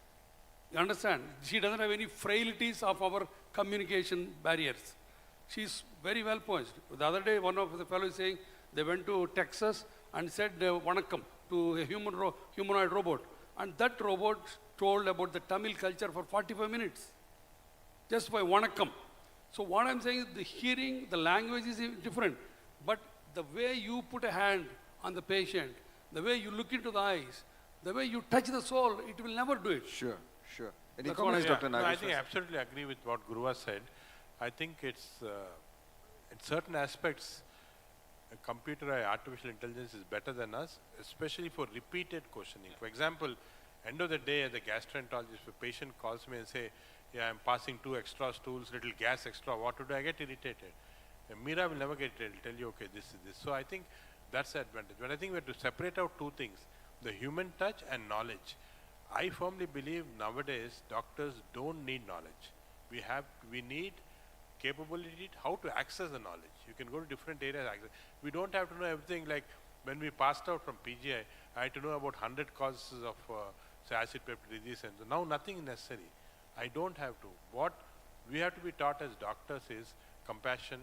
You understand? She doesn't have any frailties of our communication barriers. She's very well poised. The other day, one of the fellows saying they went to Texas and said "Vanakkam" to a humanoid robot, and that robot told about the Tamil culture for 45 minutes, just by "Vanakkam." So what I'm saying is the hearing, the language is different, but the way you put a hand on the patient, the way you look into the eyes, the way you touch the soul, it will never do it. Sure, sure. Any That's comments, what Dr. No, Nageshwar? I think I absolutely agree with what Guru has said. I think it's, in certain aspects, a computer or artificial intelligence is better than us, especially for repeated questioning. For example, end of the day, as a gastroenterologist, if a patient calls me and say, yeah, I'm passing 2 extra stools, little gas extra, what to do? I get irritated. Meera will never get irritated. He'll tell you, okay, this is this. So I think that's the advantage. But I think we have to separate out 2 things, the human touch and knowledge. I firmly believe nowadays doctors don't need knowledge. We need capability how to access the knowledge. You can go to different areas. We don't have to know everything. Like when we passed out from PGI, I had to know about 100 causes of say acid peptic disease, and now nothing is necessary. I don't have to. What we have to be taught as doctors is compassion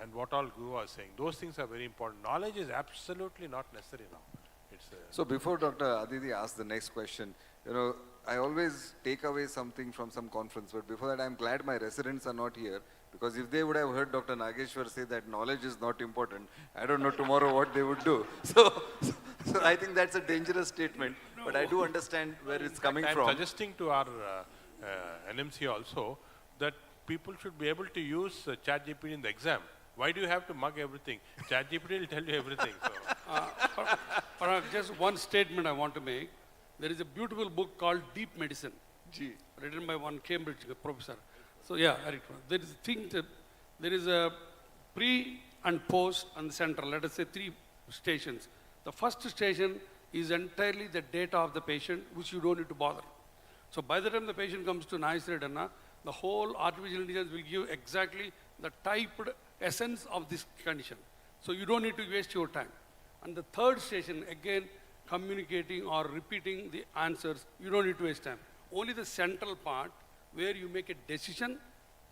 and what all Guru was saying. Those things are very important. Knowledge is absolutely not necessary now. So before Dr. Aditi asks the next question, you know, I always take away something from some conference, but before that I'm glad my residents are not here, because if they would have heard Dr. Nageshwar say that knowledge is not important, I don't know tomorrow what they would do. So I think that's a dangerous statement, but I do understand where it's coming from. I'm suggesting to our NMC also that people should be able to use ChatGPT in the exam. Why do you have to mug everything? ChatGPT will tell you everything. So. Just one statement I want to make. There is a beautiful book called Deep Medicine, written by one Cambridge professor. So yeah, there is a thing that there is a pre and post and central. Let us say 3 stations. The first station is entirely the data of the patient, which you don't need to bother. So by the time the patient comes to Naisredana, the whole artificial intelligence will give exactly the typed essence of this condition. So you don't need to waste your time. And the third station, again, communicating or repeating the answers, you don't need to waste time. Only the central part where you make a decision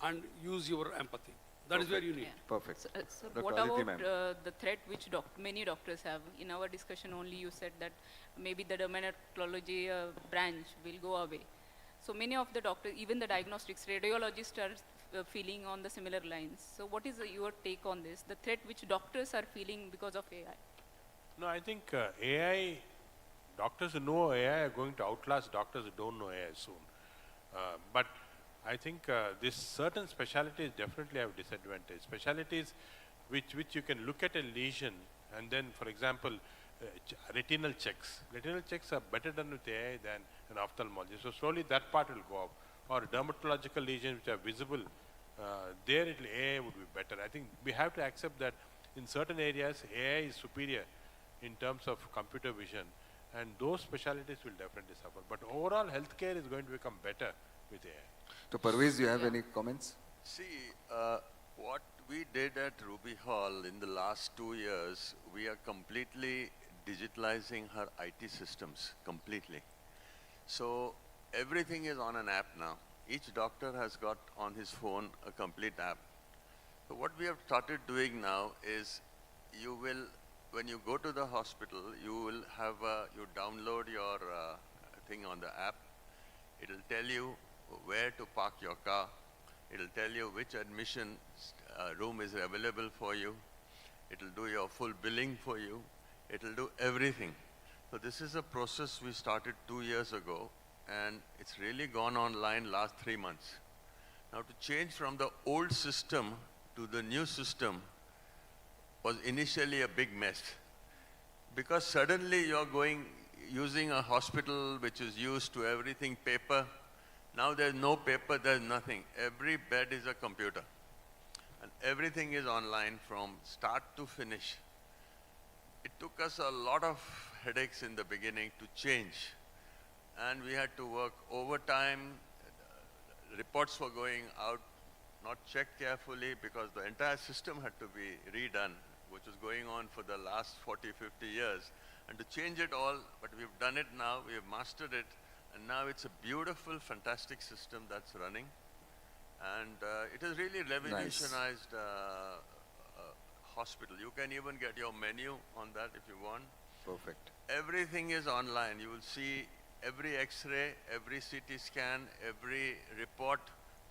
and use your empathy. That is where you need. Perfect. So what about the threat which many doctors have? In our discussion only you said that maybe the dermatology branch will go away. So many of the doctors, even the diagnostics, radiologists are feeling on the similar lines. So what is your take on this? The threat which doctors are feeling because of AI? No, I think AI, doctors who know AI are going to outlast doctors who don't know AI soon. But I think this certain specialties definitely have disadvantage. Specialties which you can look at a lesion and then, for example, retinal checks. Retinal checks are better done with AI than an ophthalmologist. So slowly that part will go up. Or dermatological lesions which are visible, there AI would be better. I think we have to accept that in certain areas AI is superior in terms of computer vision, and those specialties will definitely suffer. But overall healthcare is going to become better with AI. So Parvez, do you have any comments? See, what we did at Ruby Hall in the last 2 years, we are completely digitalizing her IT systems completely. So everything is on an app now. each doctor has got on his phone a complete app. So what we have started doing now is you will, when you go to the hospital, you will have, you download your thing on the app. It'll tell you where to park your car. It'll tell you which admission room is available for you. It'll do your full billing for you. It'll do everything. So this is a process we started 2 years ago, and it's really gone online last 3 months. Now to change from the old system to the new system was initially a big mess. Because suddenly you're using a hospital which is used to everything paper. Now there's no paper, there's nothing. Every bed is a computer. And everything is online from start to finish. It took us a lot of headaches in the beginning to change. And we had to work overtime. Reports were going out, not checked carefully, because the entire system had to be redone, which was going on for the last 40, 50 years. And to change it all, but we've done it now, we have mastered it, and now it's a beautiful, fantastic system that's running. And it has really revolutionized hospital. You can even get your menu on that if you want. Perfect. Everything is online. You will see every X-ray, every CT scan, every report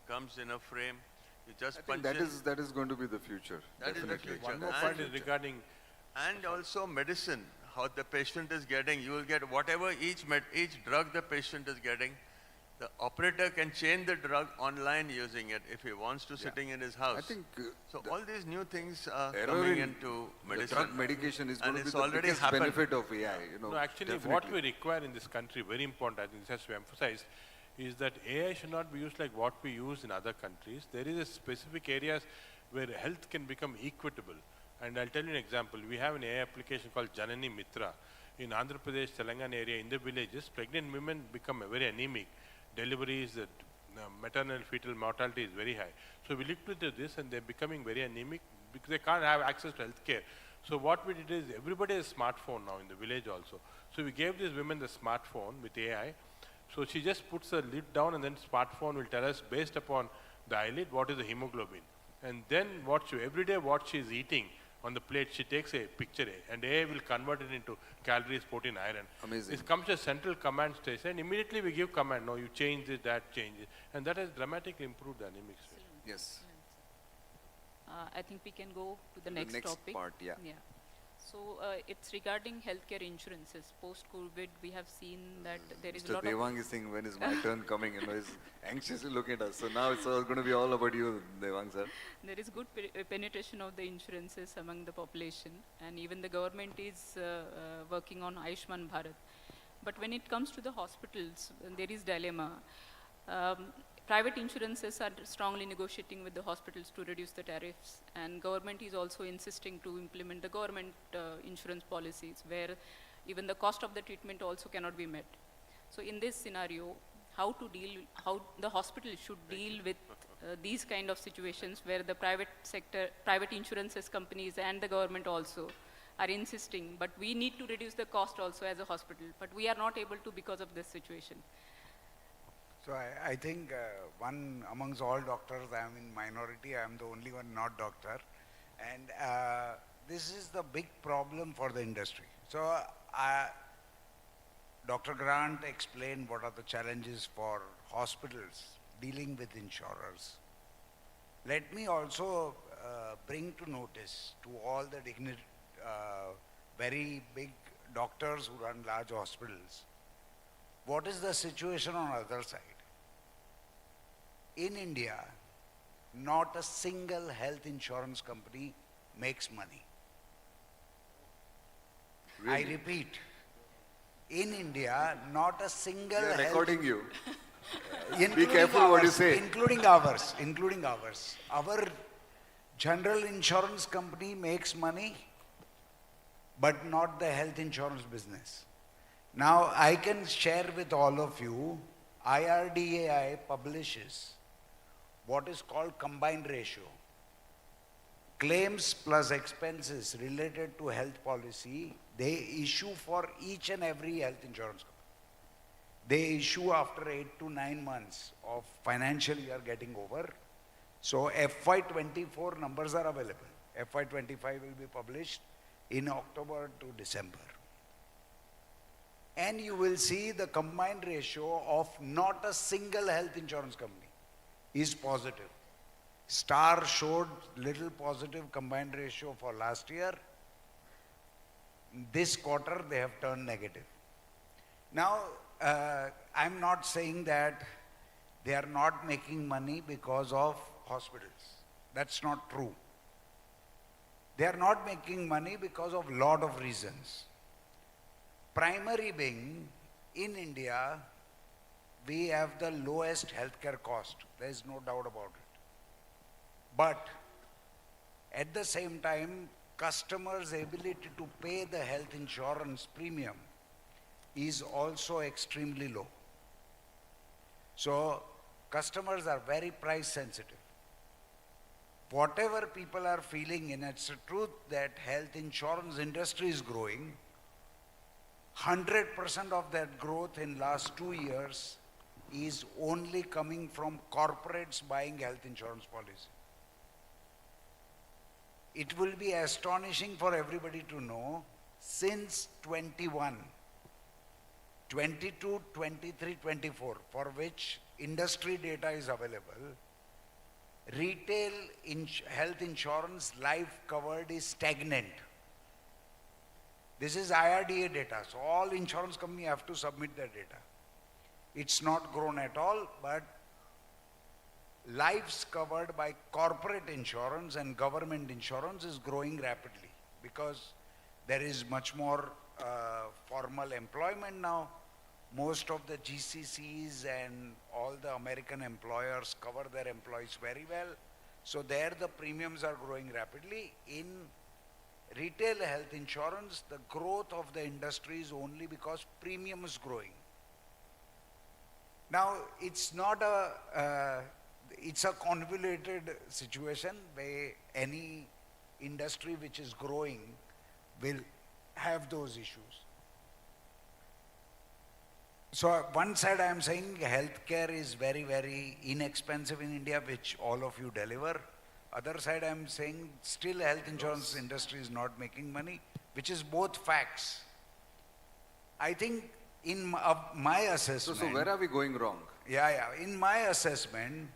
comes in a frame. You just punch in. That is going to be the future. That is the future. One more point is regarding... And also medicine, how the patient is getting. You will get whatever each drug the patient is getting. The operator can change the drug online using it if he wants to, sitting in his house. I think so all these new things are coming into medicine. Drug medication is going to be the already biggest benefit of AI. You know, no, actually what we require in this country, very important, I think this has to be emphasized, is that AI should not be used like what we use in other countries. There is a specific areas where health can become equitable. And I'll tell you an example. We have an AI application called Janani Mitra. In Andhra Pradesh, Telangana area, in the villages, pregnant women become very anemic. Deliveries, the maternal fetal mortality is very high. So we looked into this and they're becoming very anemic because they can't have access to health care. So what we did is everybody has a smartphone now in the village also. So we gave these women the smartphone with AI. So she just puts the lid down and then smartphone will tell us based upon the eyelid what is the hemoglobin. And then every day what she is eating on the plate, she takes a picture and AI will convert it into calories, protein, iron. Amazing. It comes to a central command station and immediately we give command, no, you change this, that, change it. And that has dramatically improved the anemic state. Yes. I think we can go to the next topic. Part, yeah. So it's regarding healthcare insurances. Post-COVID, we have seen that there is Mr. a lot Devang is saying, when is my turn coming? You know, he's anxiously looking at us. So now it's all going to be all about you, Devang sir. There is good penetration of the insurances among the population, and even the government is working on Ayushman Bharat. But when it comes to the hospitals, there is dilemma. Private insurances are strongly negotiating with the hospitals to reduce the tariffs, and government is also insisting to implement the government insurance policies where even the cost of the treatment also cannot be met. So in this scenario, how the hospital should deal with these kind of situations where the private insurances companies and the government also are insisting, but we need to reduce the cost also as a hospital, but we are not able to because of this situation. So I think one amongst all doctors, I am in minority, I am the only one not doctor. And this is the big problem for the industry. So Dr. Grant explained what are the challenges for hospitals dealing with insurers. Let me also bring to notice to all the very big doctors who run large hospitals, what is the situation on the other side? In India, not a single health insurance company makes money. Really? I repeat, in India, not a single They're health... recording you. Be careful what you say. Including ours. Our general insurance company makes money, but not the health insurance business. Now, I can share with all of you, IRDAI publishes what is called combined ratio. Claims plus expenses related to health policy, they issue for each and every health insurance company. they issue after 8 to 9 months of financial year getting over. So FY24 numbers are available. FY25 will be published in October to December. And you will see the combined ratio of not a single health insurance company is positive. Star showed little positive combined ratio for last year. This quarter they have turned negative. Now, I'm not saying that they are not making money because of hospitals. That's not true. They are not making money because of lot of reasons. Primary being, in India, we have the lowest healthcare cost. There is no doubt about it. But at the same time, customers' ability to pay the health insurance premium is also extremely low. So customers are very price sensitive. Whatever people are feeling, and it's the truth that health insurance industry is growing, 100% of that growth in last 2 years is only coming from corporates buying health insurance policy. It will be astonishing for everybody to know, since 21, 22, 23, 24, for which industry data is available, retail health insurance life covered is stagnant. This is IRDA data, so all insurance companies have to submit their data. It's not grown at all, but lives covered by corporate insurance and government insurance is growing rapidly because there is much more formal employment now. Most of the GCCs and all the American employers cover their employees very well. So there the premiums are growing rapidly. In retail health insurance, the growth of the industry is only because premium is growing. Now, it's not it's a convoluted situation where any industry which is growing will have those issues. So one side I am saying healthcare is very, very inexpensive in India, which all of you deliver. Other side I am saying still health insurance industry is not making money, which is both facts. I think in my assessment... So where are we going wrong? Yeah. In my assessment,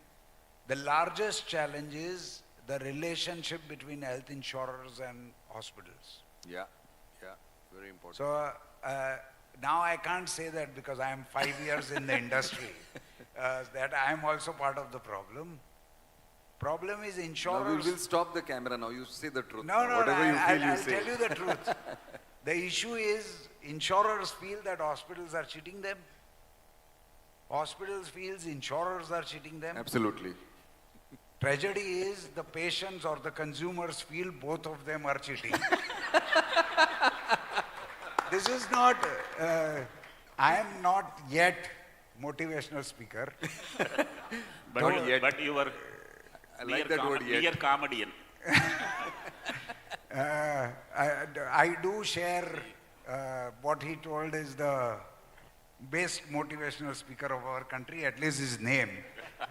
the largest challenge is the relationship between health insurers and hospitals. Yeah, very important. So now I can't say that because I am 5 years in the industry, that I am also part of the problem. Problem is insurers... Now we will stop the camera now, you say the truth. No, Whatever you feel, you I'll say. tell you the truth. The issue is insurers feel that hospitals are cheating them. Hospitals feels insurers are cheating them. Absolutely. Tragedy is the patients or the consumers feel both of them are cheating. This is not, I am not yet motivational speaker. but you were I like that word yet. Near comedian. I do share what he told is the best motivational speaker of our country, at least his name.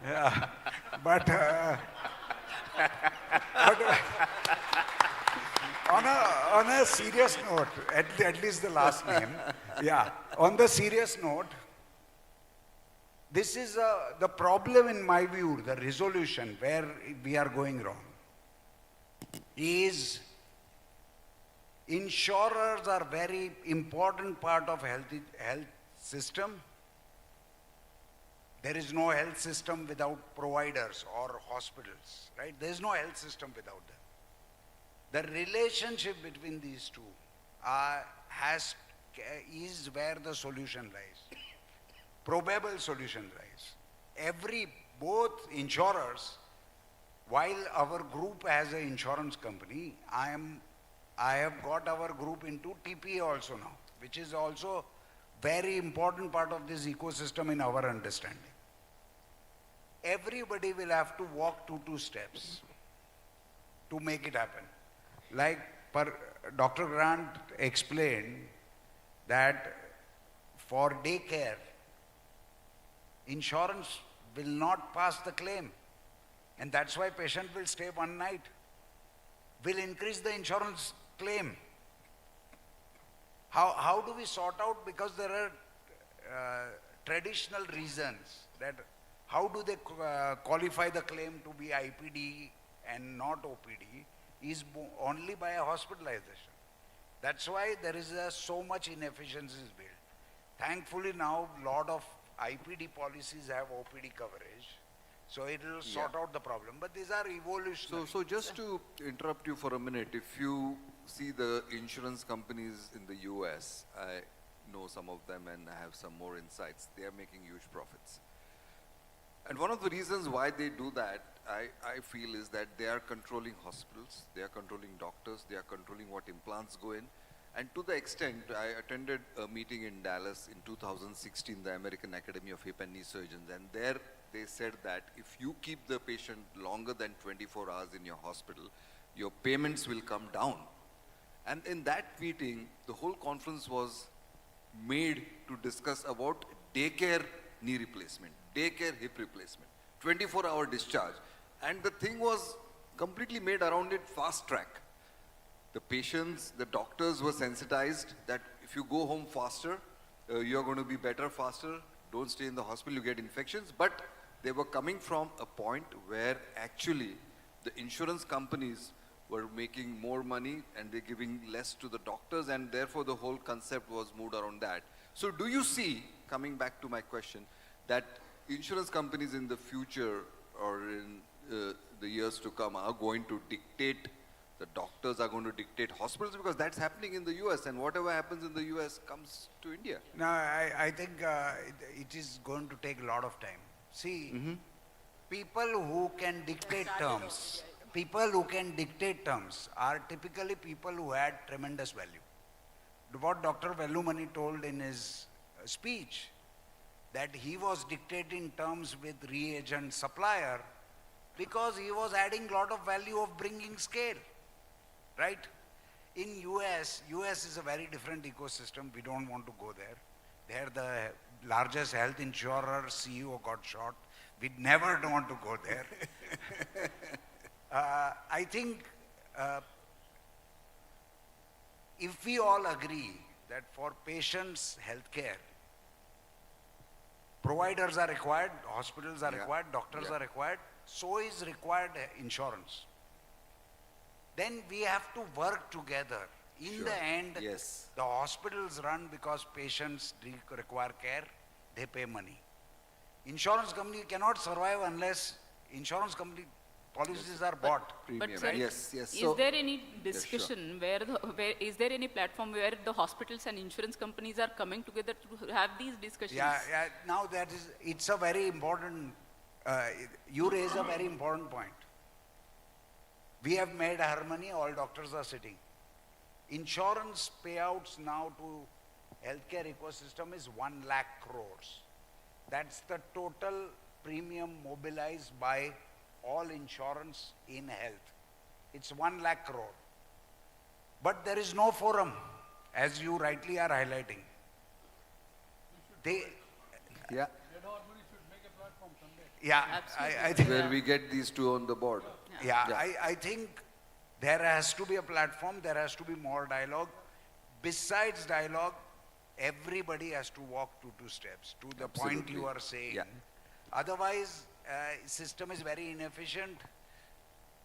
Yeah. But on a serious note, at least the last name, yeah. On the serious note, this is the problem in my view, the resolution where we are going wrong, is insurers are very important part of health system. There is no health system without providers or hospitals, right? There is no health system without them. The relationship between these two is where the solution lies. Probable solution lies. Both insurers, while our group has an insurance company, I have got our group into TPA also now, which is also very important part of this ecosystem in our understanding. Everybody will have to walk two steps to make it happen. Like Dr. Grant explained that for daycare, insurance will not pass the claim. And that's why patient will stay one night. Will increase the insurance claim. How do we sort out? Because there are traditional reasons that how do they qualify the claim to be IPD and not OPD is only by a hospitalization. That's why there is so much inefficiencies built. Thankfully now lot of IPD policies have OPD coverage, so it will sort out the problem. But these are evolutionary. So just to interrupt you for a minute, if you see the insurance companies in the US, I know some of them and I have some more insights. They are making huge profits. And one of the reasons why they do that, I feel, is that they are controlling hospitals, they are controlling doctors, they are controlling what implants go in. And to the extent, I attended a meeting in Dallas in 2016, the American Academy of Hip and Knee Surgeons, and there they said that if you keep the patient longer than 24 hours in your hospital, your payments will come down. And in that meeting, the whole conference was made to discuss about daycare knee replacement, daycare hip replacement, 24-hour discharge. And the thing was completely made around it fast track. The patients, the doctors were sensitized that if you go home faster, you're going to be better faster, don't stay in the hospital, you get infections. But they were coming from a point where actually the insurance companies were making more money and they're giving less to the doctors, and therefore the whole concept was moved around that. So do you see, coming back to my question, that insurance companies in the future or in the years to come are going to dictate, the doctors are going to dictate hospitals, because that's happening in the US, and whatever happens in the US comes to India? No, I think it is going to take a lot of time. See, people who can dictate terms, are typically people who had tremendous value. What Dr. Vellumani told in his speech, that he was dictating terms with reagent supplier because he was adding a lot of value of bringing scale, right? In US is a very different ecosystem. We don't want to go there. There the largest health insurer CEO got shot. We never want to go there. I think if we all agree that for patients' healthcare, providers are required, hospitals are required, doctors are required, so is required insurance. Then we have to work together. In the end, the hospitals run because patients require care, they pay money. Insurance company cannot survive unless insurance company policies are bought. But sir, yes. Is there any discussion where is there any platform where the hospitals and insurance companies are coming together to have these discussions? Yeah. Now that is, it's a very important, you raise a very important point. We have made harmony, all doctors are sitting. Insurance payouts now to healthcare ecosystem is 1 lakh crores. That's the total premium mobilized by all insurance in health. It's 1 lakh crore. But there is no forum, as you rightly are highlighting. I think where we get these two on the board. I think there has to be a platform, there has to be more dialogue. Besides dialogue, everybody has to walk 2 steps to the point you are saying. Otherwise, system is very inefficient.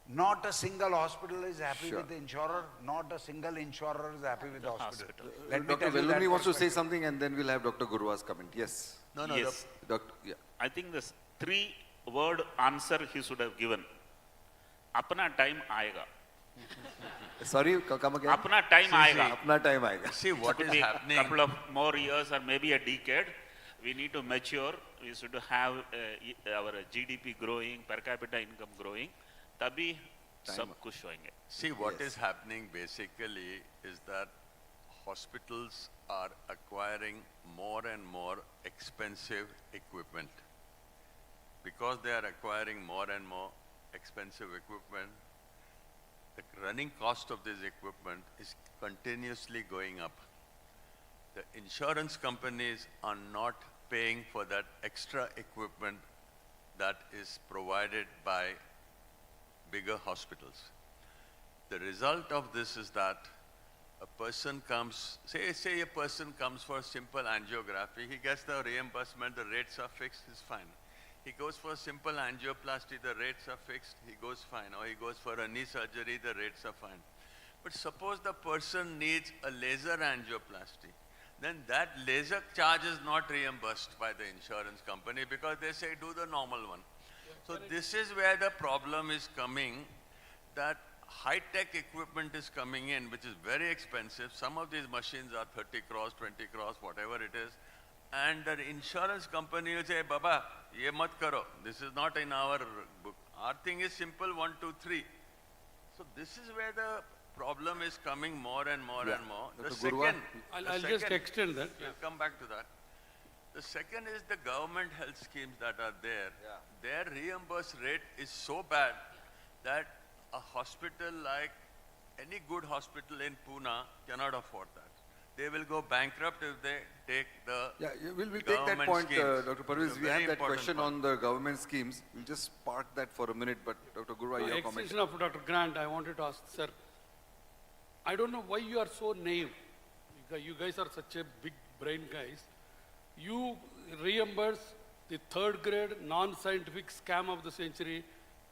Not a single hospital is happy with the insurer, not a single insurer is happy with the hospital. Dr. Vellumani wants to say something, and then we'll have Dr. Guruva's comment. Yes. Yes. I think this 3-word answer he should have given. Apna time aayega. Sorry, come again. Apna time aayega. Apna time aayega. See what is happening. Couple of more years or maybe a decade, we need to mature. We should have our GDP growing, per capita income growing. Tabhi sab kush hoenge. See what is happening basically is that hospitals are acquiring more and more expensive equipment. Because they are acquiring more and more expensive equipment, the running cost of this equipment is continuously going up. The insurance companies are not paying for that extra equipment that is provided by bigger hospitals. The result of this is that a person comes, say a person comes for simple angiography, he gets the reimbursement, the rates are fixed, he's fine. He goes for simple angioplasty, the rates are fixed, he goes fine. Or he goes for a knee surgery, the rates are fine. But suppose the person needs a laser angioplasty, then that laser charge is not reimbursed by the insurance company because they say do the normal one. So this is where the problem is coming, that high-tech equipment is coming in, which is very expensive. Some of these machines are 30 crores, 20 crores, whatever it is. And the insurance company will say, Baba, ye mat karo. This is not in our book. Our thing is simple, 1, 2, 3. So this is where the problem is coming more and more and more. The second, I'll just extend that. We'll come back to that. The second is the government health schemes that are there. Their reimburse rate is so bad that a hospital like any good hospital in Pune cannot afford that. They will go bankrupt if they take the we'll take that point, Dr. Parvez. We have that question point. on the government schemes. We'll just park that for a minute, but Dr. Gurwa, your comment. Extension of Dr. Grant, I wanted to ask, sir, I don't know why you are so naive. You guys are such a big brain guys. You reimburse the third grade non-scientific scam of the century,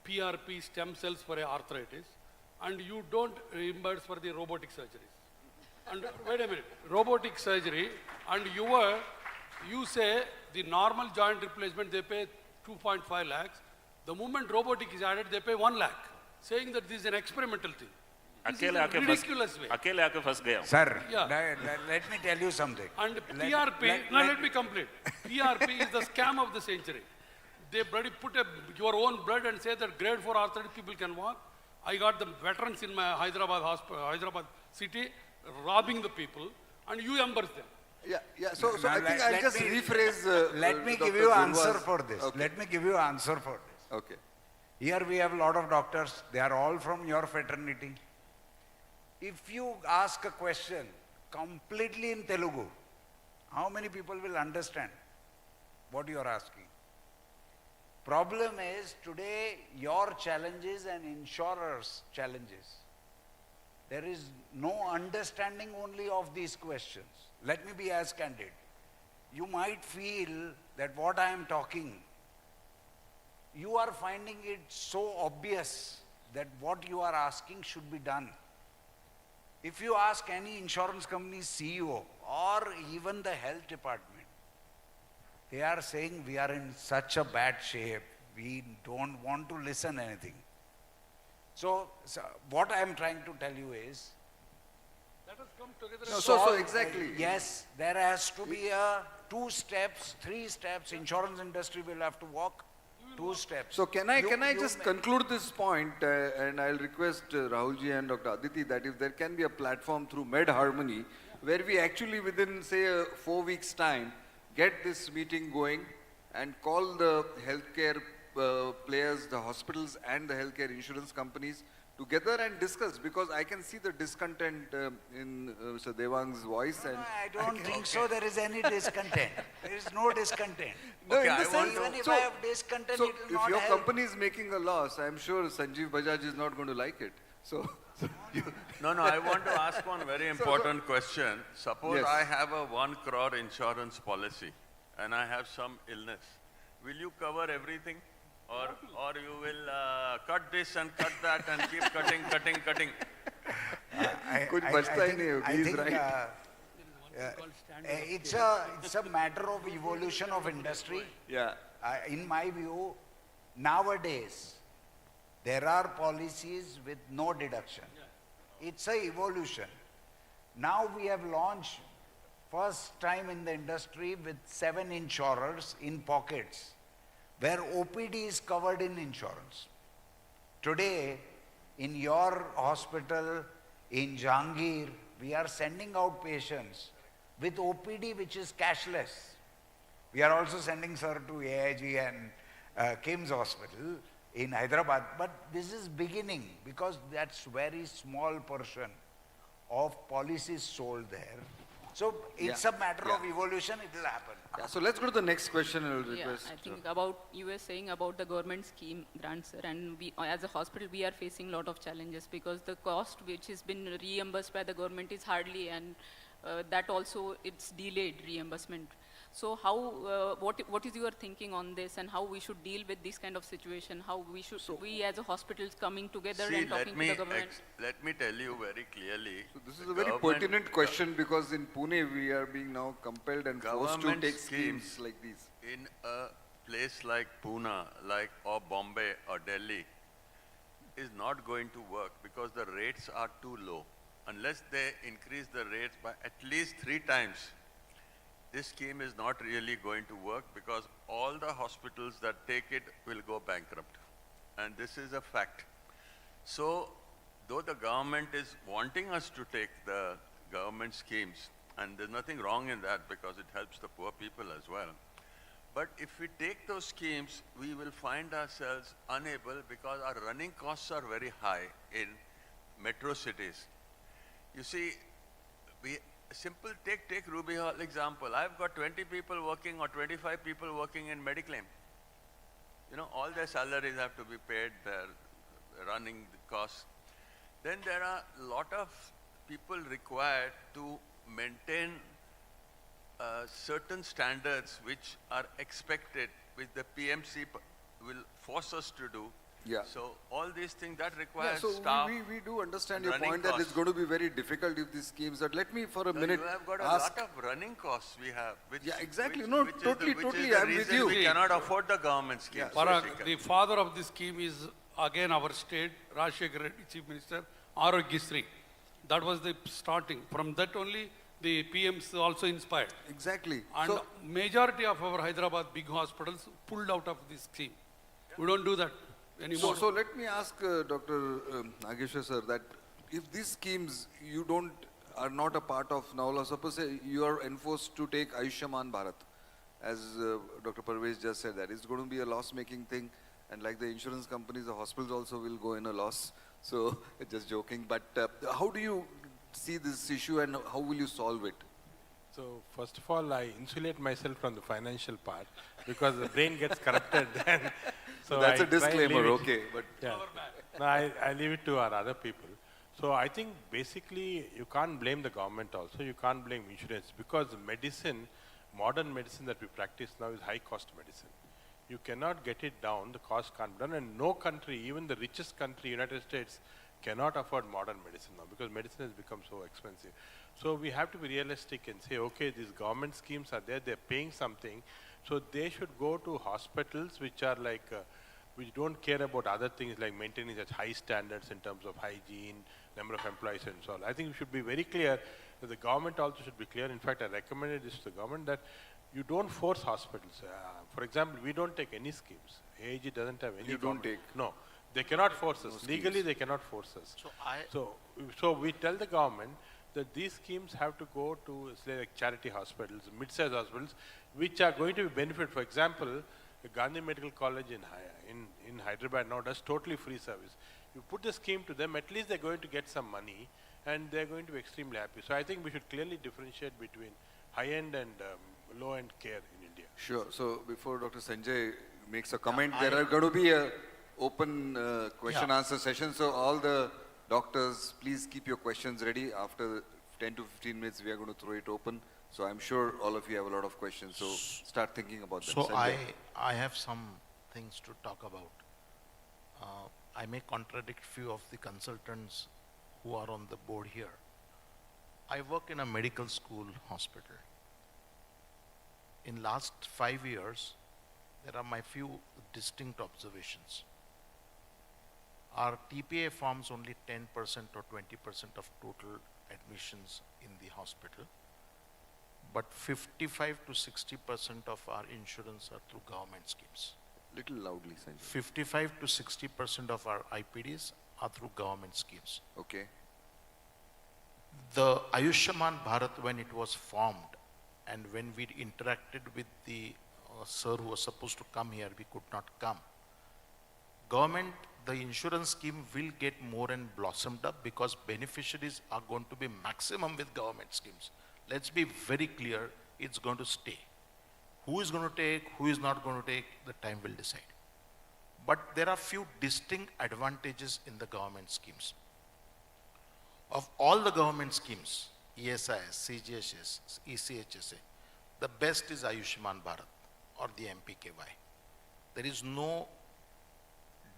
PRP stem cells for arthritis, and you don't reimburse for the robotic surgeries. And wait a minute, robotic surgery, and you say the normal joint replacement, they pay 2.5 lakhs. The moment robotic is added, they pay 1 lakh, saying that this is an experimental thing. This is a ridiculous way. Sir, Yeah. let me tell you something. And PRP, let me complete. PRP is the scam of the century. They bloody put your own blood and say that grade 4 arthritic people can walk. I got the veterans in my Hyderabad city robbing the people, and you embrace them. So I think I'll just rephrase. Let me Dr. give you answer Gurwa's- for this. Okay. Let me give you answer for this. Okay. Here we have a lot of doctors. They are all from your fraternity. If you ask a question completely in Telugu, how many people will understand what you are asking? Problem is today your challenges and insurers' challenges. There is no understanding only of these questions. Let me be as candid. You might feel that what I am talking, you are finding it so obvious that what you are asking should be done. If you ask any insurance company CEO or even the health department, they are saying we are in such a bad shape, we don't want to listen anything. So what I am trying to tell you is, Let us come together. So exactly. yes, there has to be 2 steps, 3 steps, insurance industry will have to walk 2 steps. So can I just conclude this point, and I'll request Rahulji and Dr. Aditi that if there can be a platform through Med Harmony where we actually within say 4 weeks time get this meeting going and call the healthcare players, the hospitals and the healthcare insurance companies together and discuss, because I can see the discontent in Mr. Devang's voice. No, and I don't think so there is any discontent. There is no discontent. No, Okay, in the I want sense, Even if so, I have discontent, so it will if not your help. company is making a loss, I'm sure Sanjeev Bajaj is not going to like it. So No, I want to ask one very important question. Suppose Yes. I have a 1 crore insurance policy and I have some illness. Will you cover everything? Or you will cut this and cut that and keep cutting. कुछ बचता ही नहीं होगा, he is right. It's a matter of evolution of industry. Yeah. In my view, nowadays, there are policies with no deduction. It's a evolution. Now we have launched first time in the industry with 7 insurers in pockets where OPD is covered in insurance. Today, in your hospital, in Jahangir, we are sending out patients with OPD which is cashless. We are also sending sir to AIG and KIMS Hospital in Hyderabad, but this is beginning because that's very small portion of policies sold there. So it's a matter of evolution, it will happen. Yeah, so let's go to the next question and I'll Yeah, request. I think about, you were saying about the government scheme grants, sir, and we, as a hospital, we are facing a lot of challenges because the cost which has been reimbursed by the government is hardly, and that also it's delayed reimbursement. So how, what is your thinking on this, and how we should deal with this kind of situation? How we should, we as a hospitals coming together and talking to the government? Let me tell you very clearly. So this is a very pertinent question because in Pune we are being now compelled and forced to take schemes like these. In a place like Pune, or Bombay or Delhi, is not going to work because the rates are too low. Unless they increase the rates by at least 3 times, this scheme is not really going to work because all the hospitals that take it will go bankrupt. And this is a fact. So, though the government is wanting us to take the government schemes, and there's nothing wrong in that because it helps the poor people as well. But if we take those schemes, we will find ourselves unable because our running costs are very high in metro cities. You see, take Ruby Hall example. I've got 20 people working or 25 people working in Mediclaim. You know, all their salaries have to be paid, their running costs. Then there are a lot of people required to maintain certain standards which are expected, which the PMC will force us to do. Yeah. So all these things that requires so staff. we do understand your running point that it's costs. going to be very difficult if these schemes are. Let me for a No, minute you have got a ask. lot of running costs we have. Which, Yeah, exactly. Which, No, which totally, is the, totally, Which is the I'm with reason you. we cannot afford the government scheme. Parag, the father of this scheme is again our state, Rajshekar Reddy, Chief Minister, Arogyasri. That was the starting. From that only the PMs also inspired. Exactly. And So- majority of our Hyderabad big hospitals pulled out of this scheme. We don't do that anymore. So let me ask Dr. Nageshwar sir that if these schemes are not a part of now, suppose you are enforced to take Ayushman Bharat, as Dr. Parvez just said that it's going to be a loss-making thing, and like the insurance companies, the hospitals also will go in a loss. So just joking, but how do you see this issue and how will you solve it? So first of all, I insulate myself from the financial part because the brain gets corrupted. Then, So that's I a try and disclaimer, leave it- okay, but- yeah. No, I leave it to our other people. So I think basically you can't blame the government also, you can't blame insurance because medicine, modern medicine that we practice now is high cost medicine. You cannot get it down, the cost can't be done, and no country, even the richest country, United States, cannot afford modern medicine now because medicine has become so expensive. So we have to be realistic and say, okay, these government schemes are there, they're paying something, so they should go to hospitals which are like, which don't care about other things like maintaining such high standards in terms of hygiene, number of employees and so on. I think we should be very clear that the government also should be clear. In fact, I recommended this to the government that you don't force hospitals. For example, we don't take any schemes. AIG doesn't have any. You don't take? No. They cannot force us. No Legally, schemes. they cannot force us. So So we tell the government that these schemes have to go to, say, like charity hospitals, mid-sized hospitals, which are going to be benefit. For example, the Gandhi Medical College in Hyderabad now does totally free service. You put the scheme to them, at least they're going to get some money, and they're going to be extremely happy. So I think we should clearly differentiate between high-end and low-end care in India. Sure. So before Dr. Sanjay makes a comment, there are going to be a open question-answer session. So all the doctors, please keep your questions ready. After 10 to 15 minutes, we are going to throw it open. So I'm sure all of you have a lot of questions. So start thinking about them. So Sanjay. I have some things to talk about. I may contradict few of the consultants who are on the board here. I work in a medical school hospital. In last 5 years, there are my few distinct observations. Our TPA forms only 10% or 20% of total admissions in the hospital, but 55 to 60% of our insurance are through government schemes. Little loudly, Sanjay. 55 to 60% of our IPDs are through government schemes. Okay. The Ayushman Bharat, when it was formed, and when we interacted with the sir who was supposed to come here, we could not come. Government, the insurance scheme will get more and blossomed up because beneficiaries are going to be maximum with government schemes. let's be very clear, it's going to stay. Who is going to take, who is not going to take, the time will decide. But there are few distinct advantages in the government schemes. Of all the government schemes, ESIS, CGHS, ECHSA, the best is Ayushman Bharat or the MPKY. There is no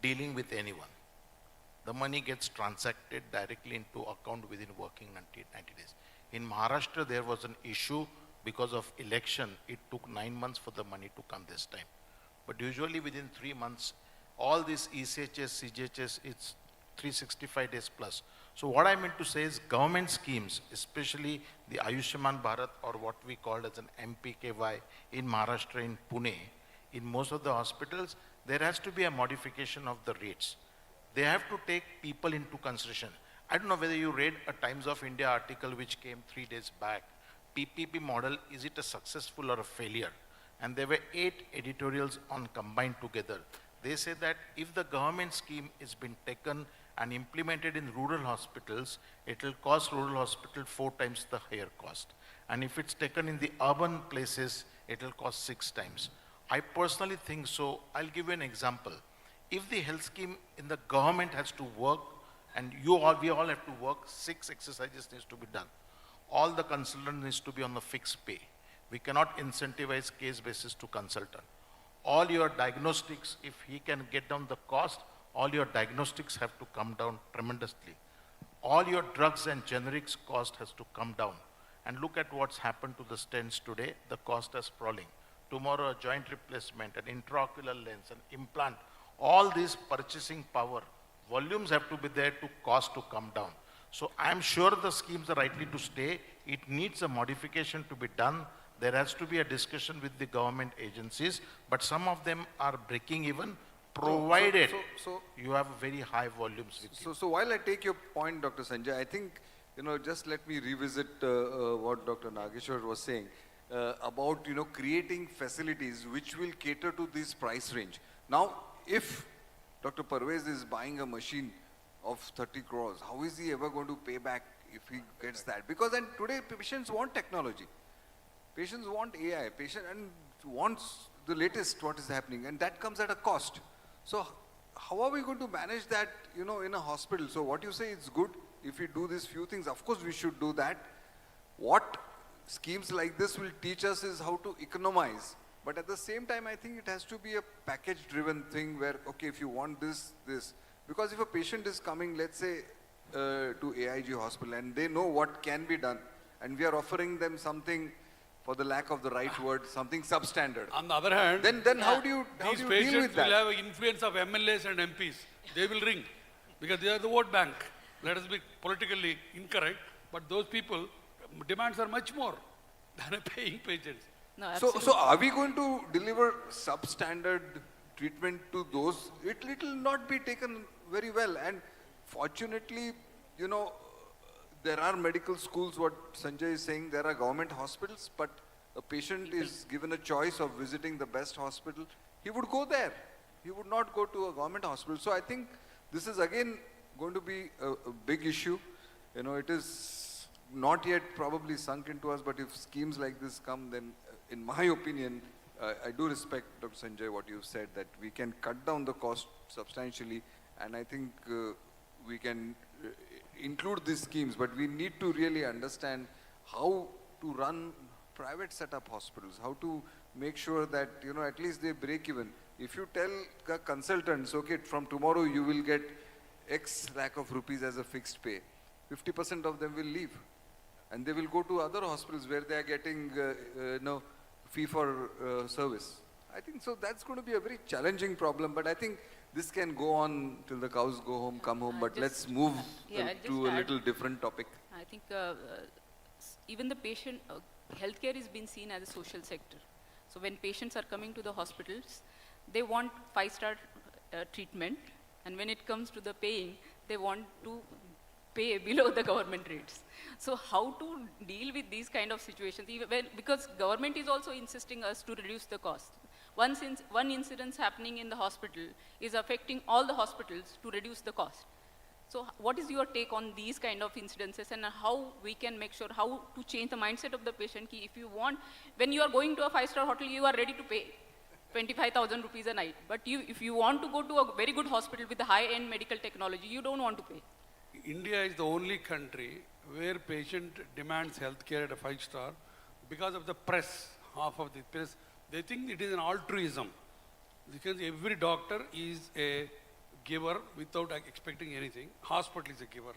dealing with anyone. The money gets transacted directly into account within working 90 days. In Maharashtra, there was an issue because of election. It took 9 months for the money to come this time. But usually within 3 months, all these ECHS, CGHS, it's 365 days plus. So what I meant to say is government schemes, especially the Ayushman Bharat or what we called as an MPKY in Maharashtra, in Pune, in most of the hospitals, there has to be a modification of the rates. They have to take people into consideration. I don't know whether you read a Times of India article which came 3 days back. PPP model, is it a successful or a failure? And there were 8 editorials on combined together. They say that if the government scheme is been taken and implemented in rural hospitals, it will cost rural hospital 4 times the higher cost. And if it's taken in the urban places, it will cost 6 times. I personally think so. I'll give you an example. If the health scheme in the government has to work, and we all have to work, 6 exercises needs to be done. All the consultant needs to be on the fixed pay. We cannot incentivize case basis to consultant. All your diagnostics, if he can get down the cost, all your diagnostics have to come down tremendously. All your drugs and generics cost has to come down. And look at what's happened to the stents today. The cost is sprawling. Tomorrow, a joint replacement, an intraocular lens, an implant, all this purchasing power, volumes have to be there to cost to come down. So I'm sure the schemes are likely to stay. It needs a modification to be done. There has to be a discussion with the government agencies, but some of them are breaking even, provided you have very high volumes with you. So while I take your point, Dr. Sanjay, I think, just let me revisit what Dr. Nageshwar was saying about, creating facilities which will cater to this price range. Now, if Dr. Parvez is buying a machine of 30 crores, how is he ever going to pay back if he gets that? Because then today patients want technology. Patients want AI, patient and wants the latest what is happening, and that comes at a cost. So how are we going to manage that, in a hospital? So what you say is good. If we do these few things, of course we should do that. What schemes like this will teach us is how to economize. But at the same time, I think it has to be a package-driven thing where, okay, if you want this. Because if a patient is coming, let's say, to AIG hospital and they know what can be done, and we are offering them something, for the lack of the right word, something substandard. On the other hand, then how do you these deal patients with that? will have an influence of MLAs and MPs. They will ring because they are the vote bank. Let us be politically incorrect, but those people, demands are much more than a paying patients. No, so are we going to deliver substandard treatment to those? It will not be taken very well. And fortunately, there are medical schools, what Sanjay is saying, there are government hospitals, but a patient is given a choice of visiting the best hospital. He would go there. He would not go to a government hospital. So I think this is again going to be a big issue. It is not yet probably sunk into us, but if schemes like this come, then in my opinion, I do respect, Dr. Sanjay, what you said, that we can cut down the cost substantially, and I think we can include these schemes, but we need to really understand how to run private setup hospitals, how to make sure that, at least they break even. If you tell the consultants, okay, from tomorrow you will get X lakh of rupees as a fixed pay, 50% of them will leave. And they will go to other hospitals where they are getting, fee for service. I think so that's going to be a very challenging problem, but I think this can go on till the cows go home, come home, but let's move to a little different topic. I think even the patient, healthcare is being seen as a social sector. So when patients are coming to the hospitals, they want 5-star treatment, and when it comes to the paying, they want to pay below the government rates. So how to deal with these kind of situations? Because government is also insisting us to reduce the cost. One incident happening in the hospital is affecting all the hospitals to reduce the cost. So what is your take on these kind of incidences and how we can make sure, how to change the mindset of the patient? Ki if you want, when you are going to a 5-star hotel, you are ready to pay 25,000 rupees a night. But if you want to go to a very good hospital with a high-end medical technology, you don't want to pay. India is the only country where patient demands healthcare at a 5-star because of the press, half of the press. They think it is an altruism. Because every doctor is a giver without expecting anything. Hospital is a giver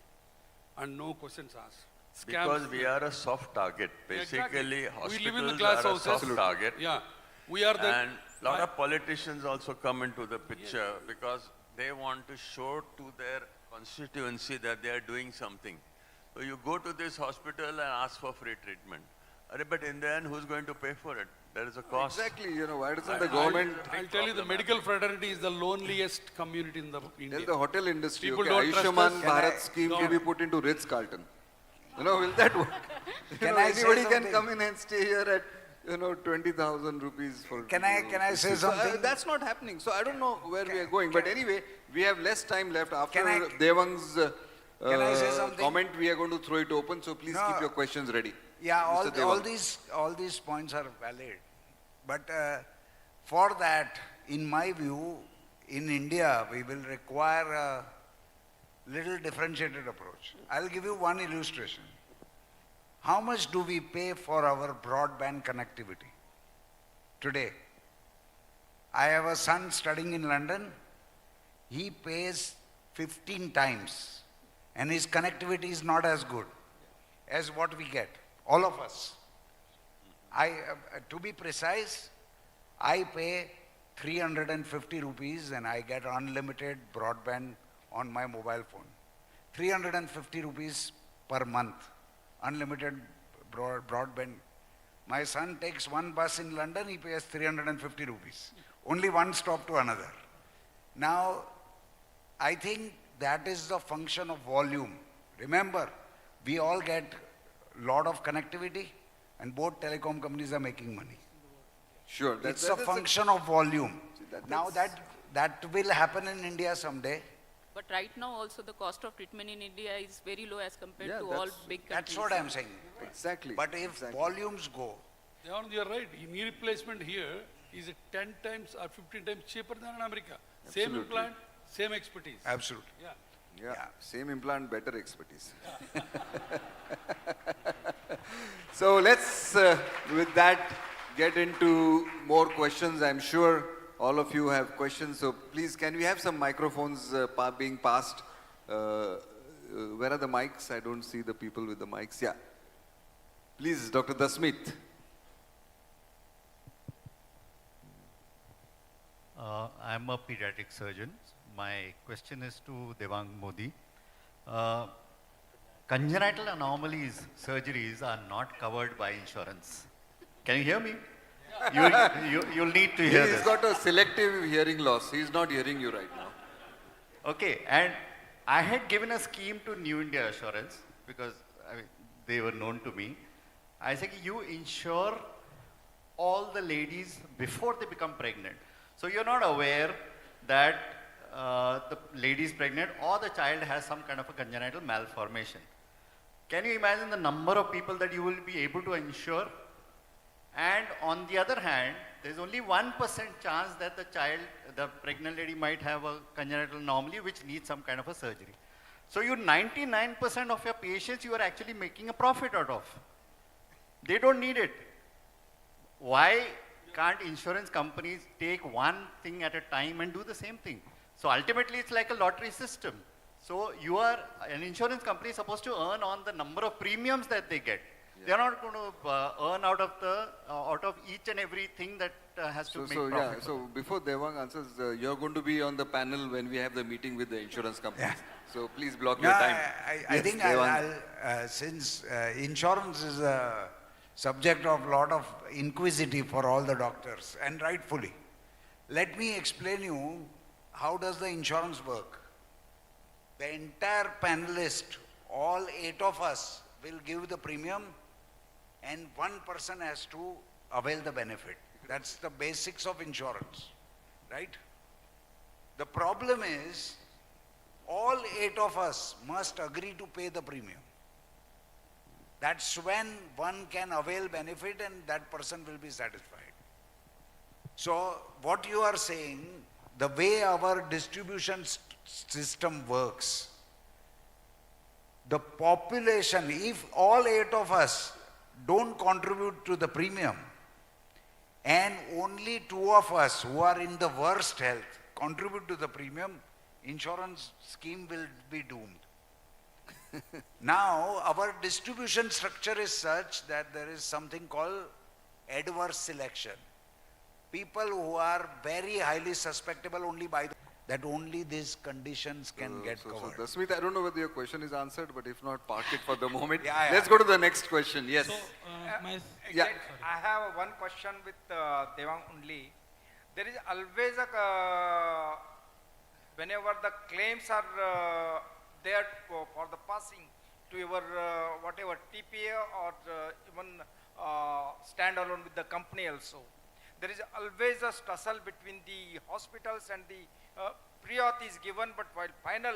and no questions asked. Because we are a soft target. Basically, we live in the hospitals glass are a houses. soft target. Yeah, we are the... And a lot of politicians also come into the picture because they want to show to their constituency that they are doing something. So you go to this hospital and ask for free treatment. But in the end, who's going to pay for it? There is a cost. Exactly, why doesn't the government... I'll tell you, the medical fraternity is the loneliest community in the India. Tell the hotel industry, People okay, don't trust Ayushman us. Bharat scheme to be put into Ritz-Carlton. Will that work? Anybody can come in and stay here at 20,000 rupees for... Can I say something? That's not happening. So I don't know where we are going. But anyway, we have less time left. After Devang's comment, we are going to throw it open. So please keep your questions ready. Yeah, all these points are valid. But for that, in my view, in India, we will require a little differentiated approach. I'll give you one illustration. How much do we pay for our broadband connectivity today? I have a son studying in London. He pays 15 times and his connectivity is not as good as what we get, all of us. To be precise, I pay 350 rupees and I get unlimited broadband on my mobile phone. 350 rupees per month, unlimited broadband. My son takes one bus in London, he pays 350 rupees. Only one stop to another. Now, I think that is the function of volume. Remember, we all get a lot of connectivity and both telecom companies are making money. Sure. It's a function of volume. Now that will happen in India someday. But right now also the cost of treatment in India is very low as compared to all big countries. That's what I'm saying. Exactly. But if volumes go. You're right. Knee replacement here is 10 times or 15 times cheaper than in America. Absolutely. Same implant, same expertise. Absolutely. Yeah. Same implant, better expertise. So let's, with that, get into more questions. I'm sure all of you have questions. So please, can we have some microphones being passed? Where are the mics? I don't see the people with the mics. Yeah. Please, Dr. Dasmit. I'm a pediatric surgeon. My question is to Devang Modi. Congenital anomalies surgeries are not covered by insurance. Can you hear me? You'll need to hear this. He's got a selective hearing loss. He's not hearing you right now. Okay, and I had given a scheme to New India Assurance because they were known to me. I said, you insure all the ladies before they become pregnant. So you're not aware that the lady is pregnant or the child has some kind of a congenital malformation. Can you imagine the number of people that you will be able to insure? And on the other hand, there's only 1% chance that the pregnant lady might have a congenital anomaly which needs some kind of a surgery. So you 99% of your patients you are actually making a profit out of. They don't need it. Why can't insurance companies take one thing at a time and do the same thing? So ultimately it's like a lottery system. So an insurance company is supposed to earn on the number of premiums that they get. Yeah. They're not going to earn out of each and everything that has to make profit. So before Devang answers, you're going to be on the panel when we have the meeting with the insurance companies. Yeah. So please block your time. I think since insurance is a subject of a lot of inquisitive for all the doctors, and rightfully, let me explain you how does the insurance work. The entire panelist, all 8 of us, will give the premium and one person has to avail the benefit. That's the basics of insurance, right? The problem is all 8 of us must agree to pay the premium. That's when one can avail benefit and that person will be satisfied. So what you are saying, the way our distribution system works, the population, if all 8 of us don't contribute to the premium and only 2 of us who are in the worst health contribute to the premium, insurance scheme will be doomed. Now, our distribution structure is such that there is something called adverse selection. People who are very highly susceptible only by that only these conditions can get covered. So Dasmit, I don't know whether your question is answered, but if not, park it for the moment. Yeah. Let's go to the next question. Yes. I have one question with Devang only. There is always a, whenever the claims are there for the passing to your whatever TPA or even standalone with the company also, there is always a tussle between the hospitals and the pre-auth is given, but while final,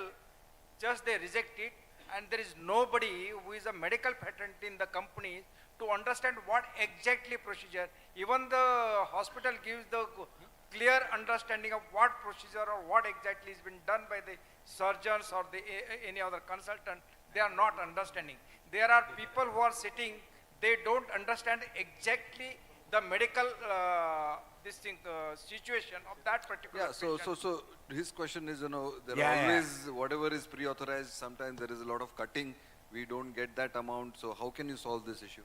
just they reject it, and there is nobody who is a medical patent in the company to understand what exactly procedure. Even the hospital gives the clear understanding of what procedure or what exactly is been done by the surgeons or the any other consultant. They are not understanding. There are people who are sitting, they don't understand exactly the medical situation of that particular patient. So his question is, there Yeah, are always, whatever is pre-authorized, sometimes there is a lot of cutting. We don't get that amount. So how can you solve this issue?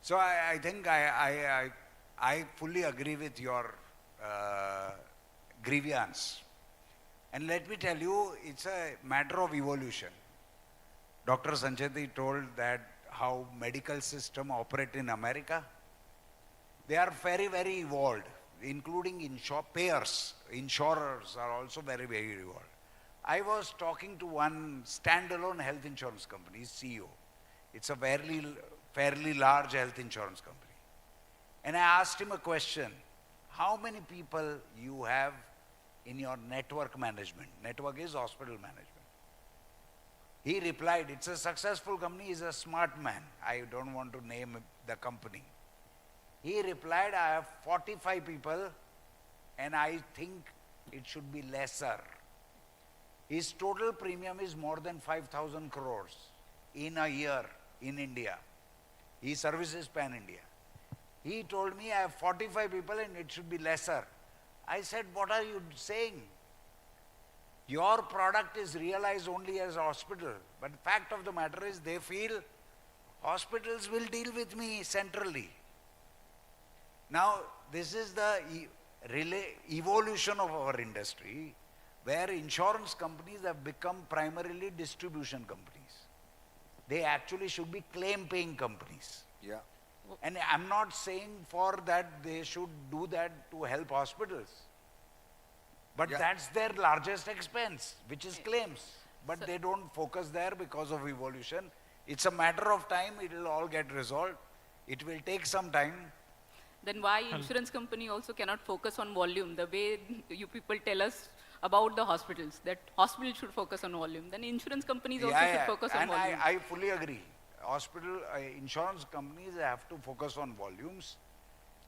So I think I fully agree with your grievance. And let me tell you, it's a matter of evolution. Dr. Sancheti told that how medical system operate in America. They are very, very evolved, including payers. Insurers are also very, very evolved. I was talking to one standalone health insurance company, CEO. It's a fairly large health insurance company. And I asked him a question. How many people you have in your network management? Network is hospital management. He replied, it's a successful company, he's a smart man. I don't want to name the company. He replied, I have 45 people and I think it should be lesser. His total premium is more than 5,000 crores in a year in India. He services pan-India. He told me I have 45 people and it should be lesser. I said, what are you saying? Your product is realized only as a hospital. But the fact of the matter is they feel hospitals will deal with me centrally. Now, this is the evolution of our industry, where insurance companies have become primarily distribution companies. They actually should be claim-paying companies. Yeah. And I'm not saying for that they should do that to help hospitals. But that's their largest expense, which is claims. But they don't focus there because of evolution. It's a matter of time, it will all get resolved. It will take some time. Then why insurance company also cannot focus on volume? The way you people tell us about the hospitals, that hospitals should focus on volume. Then insurance companies also should focus on volume. I fully agree. Insurance companies have to focus on volumes.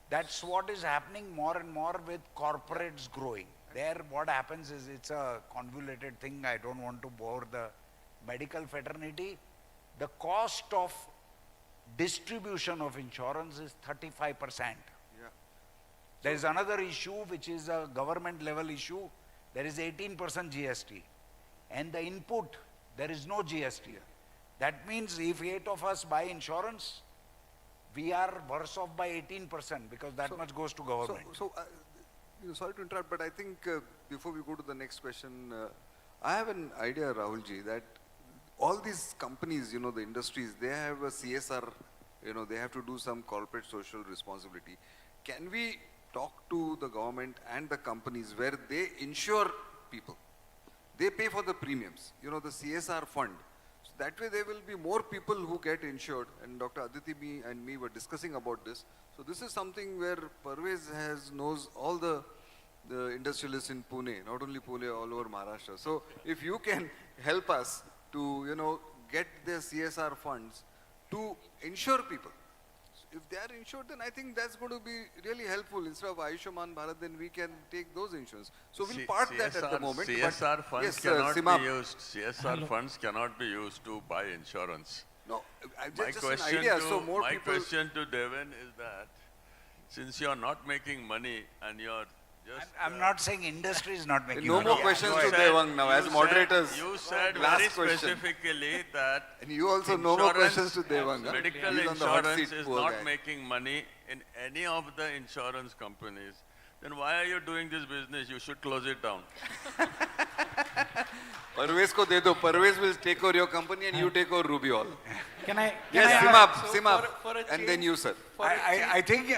That's what is happening more and more with corporates growing. There what happens is it's a convoluted thing. I don't want to bore the medical fraternity. The cost of distribution of insurance is 35%. Yeah. There is another issue which is a government level issue. There is 18% GST. And the input, there is no GST. Yeah. That means if 8 of us buy insurance, we are worse off by 18% because that much goes to government. Sorry to interrupt, but I think before we go to the next question, I have an idea, Rahulji, that all these companies, the industries, they have a CSR, they have to do some corporate social responsibility. Can we talk to the government and the companies where they insure people? They pay for the premiums, the CSR fund. So that way there will be more people who get insured, and Dr. Aditi and me were discussing about this. So this is something where Parvez knows all the the industrialists in Pune, not only Pune, all over Maharashtra. So if you can help us to, get the CSR funds to insure people. So if they are insured, then I think that's going to be really helpful. Instead of Ayushman Bharat, then we can take those insurance. So we'll park that at the moment. CSR funds yes, cannot Simab. be used. CSR funds cannot be used to buy insurance. No, My just an question idea. to, So more my people. question to Devin is that since you are not making money and you are just... I'm not saying industry is not making No money. more questions to Devang now as moderators. You said Last very question. specifically that And you also no more questions to Devang. Huh? medical He's on the hot insurance seat, is poor not guy. making money in any of the insurance companies. Then why are you doing this business? You should close it down. Parvez ko de do. Parvez will take over your company and you take over Ruby All. Yes, Simab, and then you, sir. I think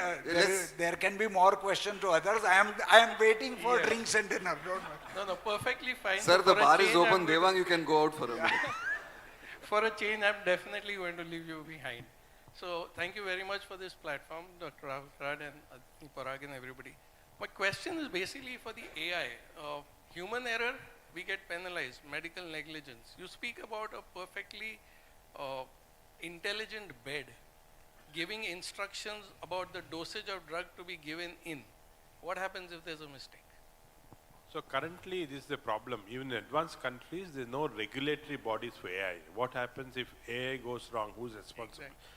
there can be more questions to others. I am waiting for drinks and dinner. Don't worry. No, perfectly fine. Sir, the For a bar is change, open. Devang, you can go out for a minute. For a change, I'm definitely going to leave you behind. So thank you very much for this platform, Dr. Bharat and Parag and everybody. My question is basically for the AI. Human error, we get penalized. Medical negligence. You speak about a perfectly intelligent bed giving instructions about the dosage of drug to be given in. What happens if there's a mistake? So currently this is the problem. Even in advanced countries, there's no regulatory bodies for AI. What happens if AI goes wrong? Who's responsible? Exactly.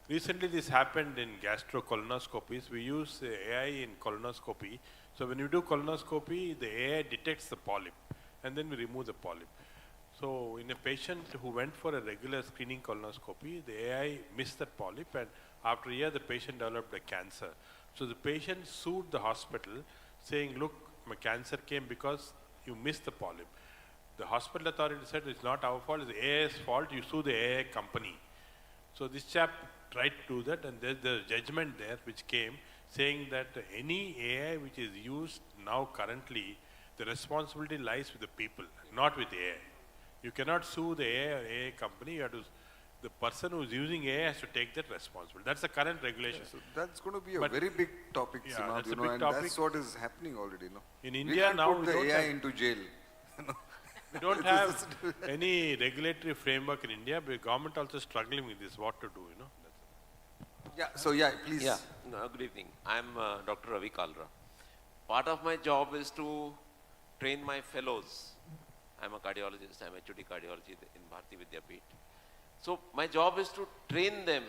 Recently this happened in gastrocolonoscopies. We use AI in colonoscopy. So when you do colonoscopy, the AI detects the polyp and then we remove the polyp. So in a patient who went for a regular screening colonoscopy, the AI missed that polyp and after a year the patient developed a cancer. So the patient sued the hospital saying, look, my cancer came because you missed the polyp. The hospital authority said it's not our fault, it's the AI's fault, you sue the AI company. So this chap tried to do that and there's the judgment there which came saying that any AI which is used now currently, the responsibility lies with the people, not with AI. You cannot sue the AI or AI company, you have to, the person who is using AI has to take that responsibility. That's the current regulation. So that's going to be a very big topic, Yeah, Simab, that's a and big topic. that's what is happening already. No? In We India can't now put we the don't AI have- into jail. We don't have any regulatory framework in India, but government also struggling with this, what to do, Yeah, so yeah, please. Yeah, no, good evening. I'm Dr. Ravi Kalra. Part of my job is to train my fellows. I'm a cardiologist, I'm HOD cardiology in Bharati Vidyapeeth. So my job is to train them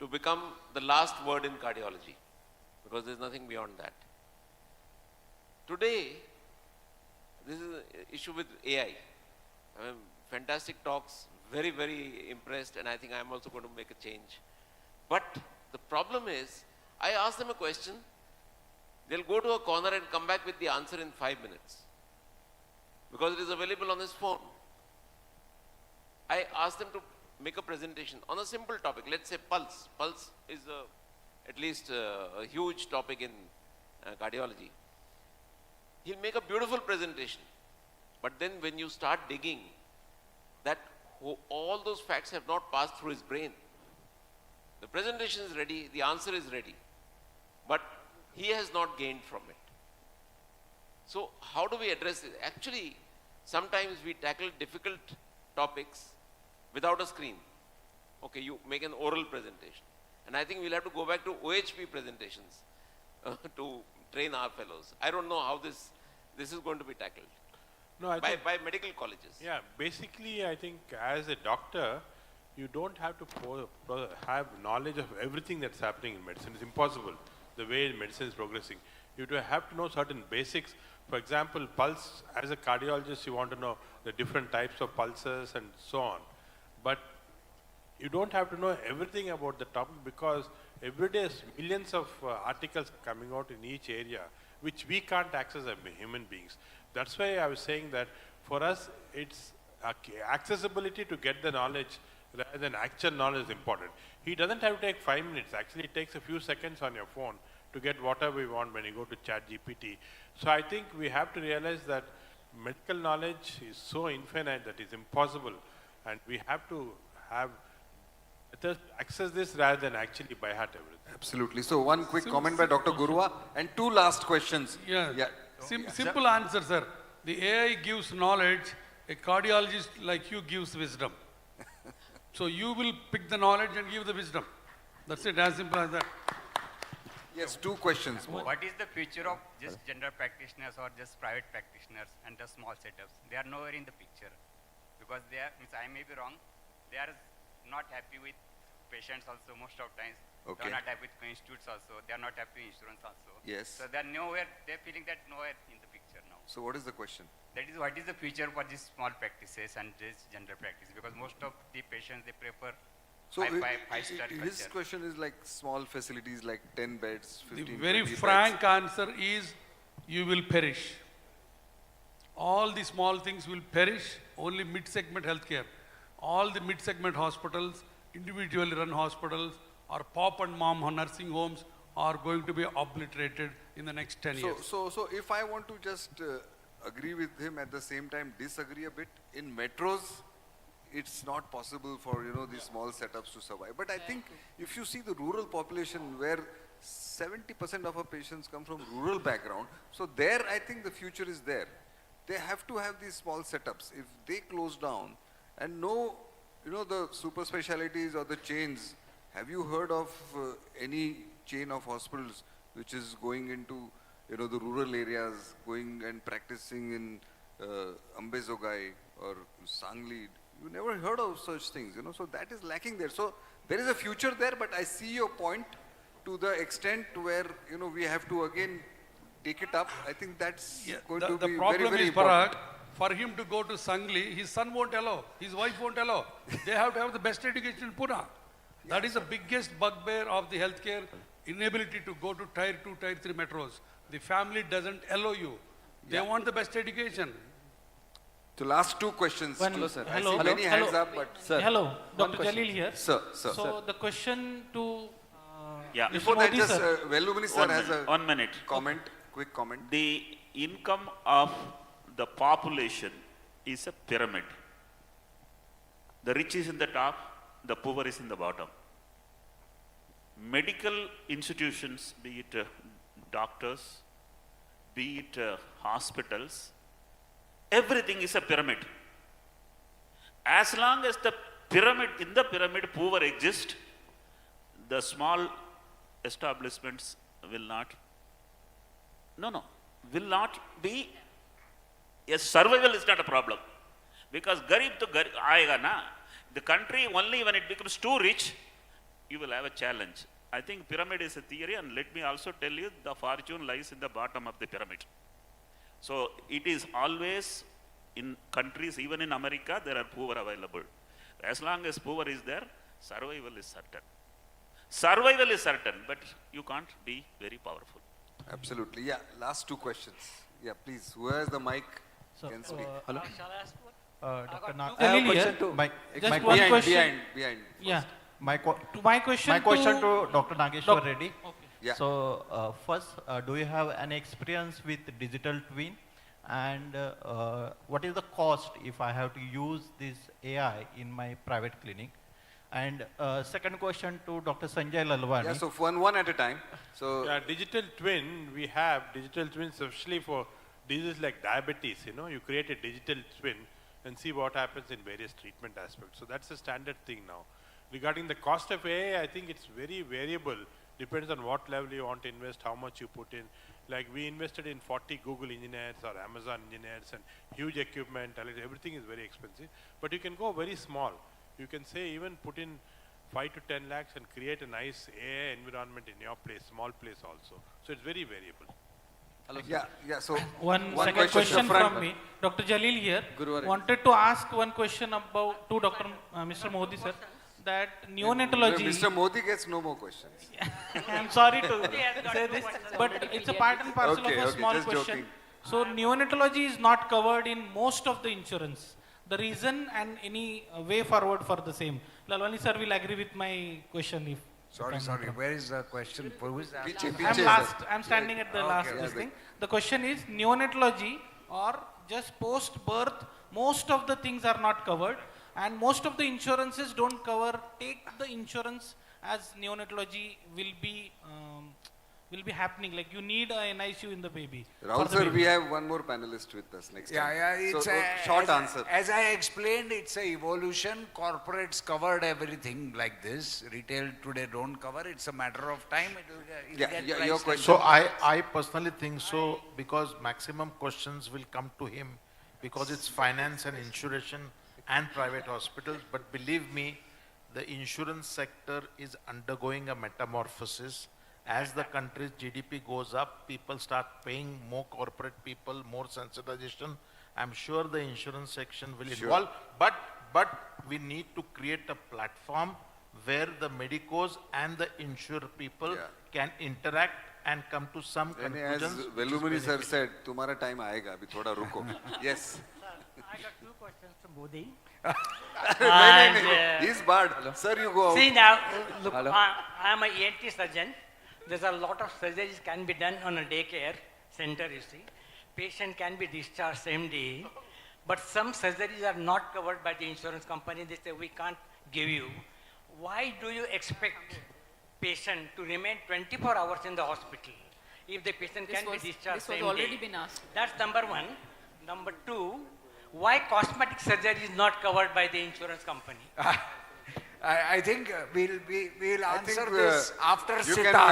to become the last word in cardiology, because there's nothing beyond that. Today, this is an issue with AI. I mean, fantastic talks, very, very impressed, and I think I'm also going to make a change. But the problem is, I ask them a question, they'll go to a corner and come back with the answer in 5 minutes, because it is available on his phone. I ask them to make a presentation on a simple topic, let's say pulse. Pulse is at least a huge topic in cardiology. He'll make a beautiful presentation, but then when you start digging, that all those facts have not passed through his brain. The presentation is ready, the answer is ready, but he has not gained from it. So how do we address it? Actually, sometimes we tackle difficult topics without a screen. Okay, you make an oral presentation. And I think we'll have to go back to OHP presentations to train our fellows. I don't know how this is going to be tackled. No, I think, by medical colleges. Yeah, basically I think as a doctor, you don't have to have knowledge of everything that's happening in medicine. It's impossible, the way medicine is progressing. You have to know certain basics. For example, pulse, as a cardiologist, you want to know the different types of pulses and so on. But you don't have to know everything about the topic, because every day millions of articles coming out in each area, which we can't access as human beings. That's why I was saying that for us, it's accessibility to get the knowledge rather than actual knowledge is important. He doesn't have to take 5 minutes. Actually, it takes a few seconds on your phone to get whatever we want when you go to ChatGPT. So I think we have to realize that medical knowledge is so infinite that it's impossible, and we have to have access this rather than actually by heart everything. Absolutely. So one quick comment by Dr. Gurua and two last questions. Yeah. Simple answer, sir. The AI gives knowledge, a cardiologist like you gives wisdom. So you will pick the knowledge and give the wisdom. That's it, as simple as that. Yes, two questions more. What is the future of just general practitioners or just private practitioners and the small setups? They are nowhere in the picture because they are, I may be wrong, they are not happy with patients also most of times. Okay. They are not happy with institutes also. They are not happy with insurance also. Yes. So they are nowhere, they are feeling that nowhere in the picture now. So what is the question? That is what is the future for these small practices and this general practice, because most of the patients, they prefer So five-star his culture. question is like small facilities like 10 beds, 15 The very 20 frank beds. answer is you will perish. All the small things will perish, only mid-segment healthcare. All the mid-segment hospitals, individually run hospitals, or pop and mom nursing homes are going to be obliterated in the next 10 years. So if I want to just agree with him at the same time disagree a bit, in metros, it's not possible for these small setups to survive. But I think if you see the rural population where 70% of our patients come from rural background, so there I think the future is there. They have to have these small setups. If they close down and the super specialities or the chains, have you heard of any chain of hospitals which is going into the rural areas, going and practicing in Ambezogai or Sangli? You never heard of such things, so that is lacking there. So there is a future there, but I see your point to the extent where, we have to again take it up. I think that's going to be The problem very, very is, important. Bharat, for him to go to Sangli, his son won't allow, his wife won't allow. They have to have the best education in Pune. That is the biggest bugbear of the healthcare, inability to go to tier 2, tier 3 metros. The family doesn't allow you. They want the best education. The last two questions. Hello, sir. Hello. I see many hands up, but Hello, Dr. Jalil here. Sir. So the question to Yeah. Before Mr. that, Modi, just sir. Velumani sir One has minute, a 1 minute. comment, quick comment. The income of the population is a pyramid. The rich is in the top, the poor is in the bottom. Medical institutions, be it doctors, be it hospitals, everything is a pyramid. As long as the pyramid, in the pyramid poor exists, the small establishments will not be, yes, survival is not a problem. Because garib to garib aayega na, the country only when it becomes too rich, you will have a challenge. I think pyramid is a theory, and let me also tell you the fortune lies in the bottom of the pyramid. So it is always in countries, even in America, there are poor available. As long as poor is there, survival is certain. Survival is certain, but you can't be very powerful. Absolutely. Yeah, last two questions. Yeah, please, who has the mic can speak. Hello. Shall I ask one? Dr. Jalil I have a here. question to Just one question. Behind. Yeah. My My question to Dr. Nageshwar Reddy. Yeah. So first, do you have any experience with digital twin? And what is the cost if I have to use this AI in my private clinic? And second question to Dr. Sanjay Lalwani. Yeah, so one at a time. So yeah, digital twin, we have digital twins especially for diseases like diabetes. You create a digital twin and see what happens in various treatment aspects. So that's a standard thing now. Regarding the cost of AI, I think it's very variable. Depends on what level you want to invest, how much you put in. Like we invested in 40 Google engineers or Amazon engineers and huge equipment, everything is very expensive. But you can go very small. You can say even put in 5 to 10 lakhs and create a nice AI environment in your place, small place also. So it's very variable. Hello, yeah. So one second question from me. Dr. Jalil here. Wanted to ask one question about to Dr. Mr. Modi sir. That neonatology. Mr. Modi gets no more questions. I'm sorry to say this, but it's a part and parcel of a small question. Joking. So neonatology is not covered in most of the insurance. The reason and any way forward for the same. Lalwani sir will agree with my question if. Sorry. Where is the question? Who is asking? I'm standing at the last this thing. The question is neonatology or just post birth. Most of the things are not covered. and most of the insurances don't cover, take the insurance as neonatology will be happening, like you need a NICU in the baby. Rahul sir, we have one more panelist with us next time. It's so, short answer. As I explained, it's a evolution. Corporates covered everything like this. Retail today don't cover. It's a matter of time. It'll get your priced question. So I personally think so, because maximum questions will come to him, because it's finance and insurance and private hospitals. But believe me, the insurance sector is undergoing a metamorphosis. As the country's GDP goes up, people start paying more corporate people, more sensitization. I'm sure the insurance section will evolve, but we need to create a platform where the medicos and the insurer people can interact and come to some conclusions. As Velumani sir said, "Tumhara time aayega, abhi thoda ruko." Yes. I got two questions to Modi. He's bad. Sir, you go out. See now, look, I am an ENT surgeon. There's a lot of surgeries can be done on a daycare center, you see. Patient can be discharged same day, but some surgeries are not covered by the insurance company. They say, we can't give you. Why do you expect patient to remain 24 hours in the hospital if the patient can be discharged same day? This was already been asked. That's number one. Number two, why cosmetic surgery is not covered by the insurance company? I think we'll answer this after You Sitar. can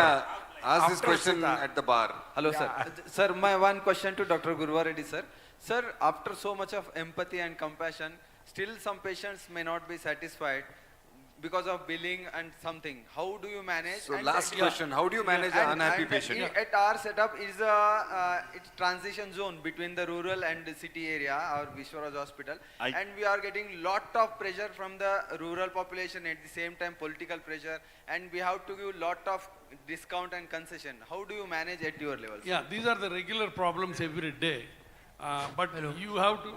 ask this After question Sitar. at the bar. Hello, sir. Sir, my one question to Dr. Gurwar Reddy, sir. Sir, after so much of empathy and compassion, still some patients may not be satisfied because of billing and something. How do you manage? So last question, how do you manage an unhappy patient? At our setup is a it's transition zone between the rural and the city area, our Vishwaraj hospital. And we are getting lot of pressure from the rural population, at the same time political pressure, and we have to give lot of discount and concession. How do you manage at your level? Yeah, these are the regular problems every day. But you have to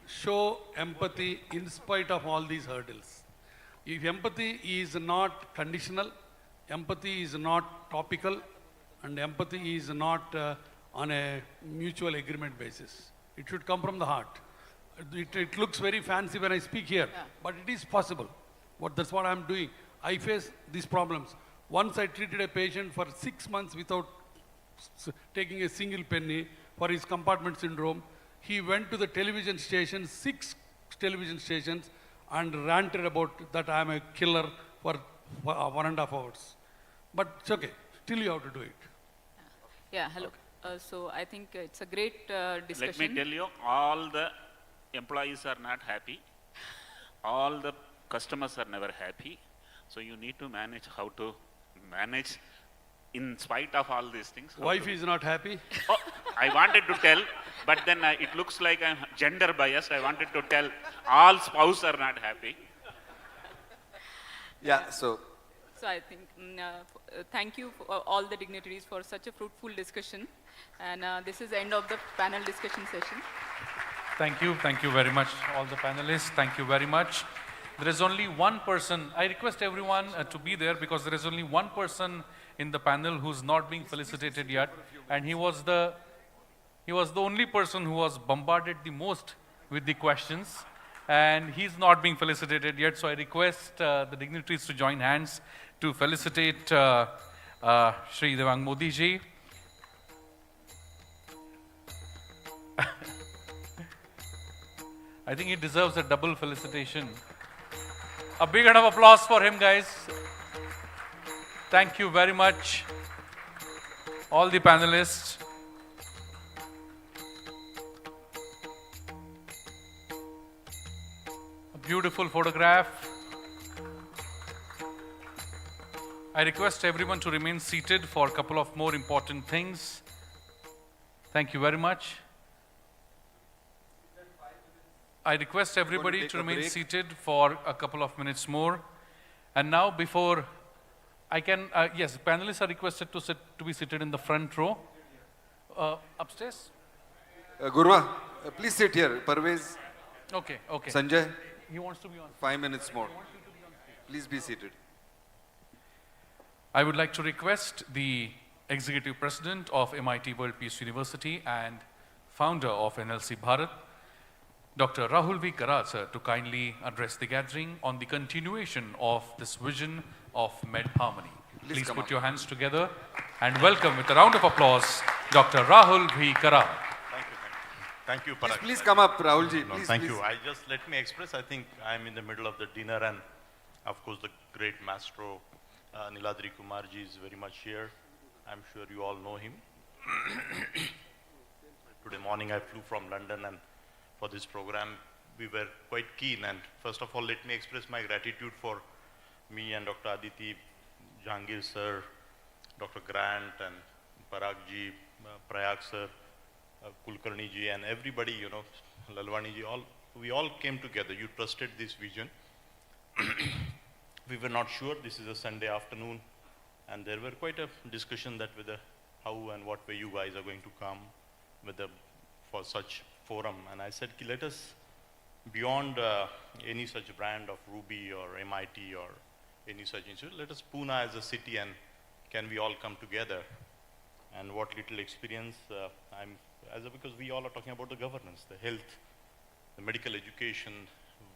show empathy in spite of all these hurdles. If empathy is not conditional, empathy is not topical, and empathy is not on a mutual agreement basis. It should come from the heart. It looks very fancy when I speak here, but it is possible. That's what I'm doing. I face these problems. Once I treated a patient for 6 months without taking a single penny for his compartment syndrome. He went to the television station, 6 television stations, and ranted about that I am a killer for 1.5 hours. But it's okay, still you have to do it. Yeah, hello. So I think it's a great discussion. Let me tell you, all the employees are not happy. All the customers are never happy. So you need to manage how to manage in spite of all these things. Wife is not happy? Oh, I wanted to tell, but then it looks like I'm gender biased. I wanted to tell all spouses are not happy. Yeah, so I think, thank you for all the dignitaries for such a fruitful discussion. And this is the end of the panel discussion session. Thank you very much, all the panelists. Thank you very much. There is only one person, I request everyone to be there because there is only one person in the panel who's not being felicitated yet, and he was the only person who was bombarded the most with the questions, and he's not being felicitated yet. So I request the dignitaries to join hands to felicitate Shri Devang Modi ji. I think he deserves a double felicitation. A big round of applause for him, guys. Thank you very much, all the panelists. A beautiful photograph. I request everyone to remain seated for a couple of more important things. Thank you very much. I request everybody to remain seated for a couple of minutes more. And now, before I can, yes, panelists are requested to be seated in the front row. Upstairs? Gurva, please sit here. Parvez. Okay. Sanjay. He wants to be on. 5 minutes more. Please be seated. I would like to request the Executive President of MIT World Peace University and founder of NLC Bharat, Dr. Rahul V. Karat, sir, to kindly address the gathering on the continuation of this vision of Med Harmony. Please put your hands together and welcome with a round of applause, Dr. Rahul V. Karat. Thank you, Parag. Please come up, Rahulji. No, Please, thank please. you. Let me express, I think I'm in the middle of the dinner, and of course the great maestro Niladri Kumarji is very much here. I'm sure you all know him. Today morning I flew from London, and for this program we were quite keen, and first of all let me express my gratitude for me and Dr. Aditi, Jahangir sir, Dr. Grant and Parag ji, Prayag sir, Kulkarni ji and everybody, you know, Lalwani ji, we all came together. You trusted this vision. We were not sure. This is a Sunday afternoon, and there were quite a discussion that whether how and what way you guys are going to come for such forum. And I said, let us, beyond any such brand of Ruby or MIT or any such institute, let us Pune as a city, and can we all come together? And what little experience because we all are talking about the governance, the health, the medical education.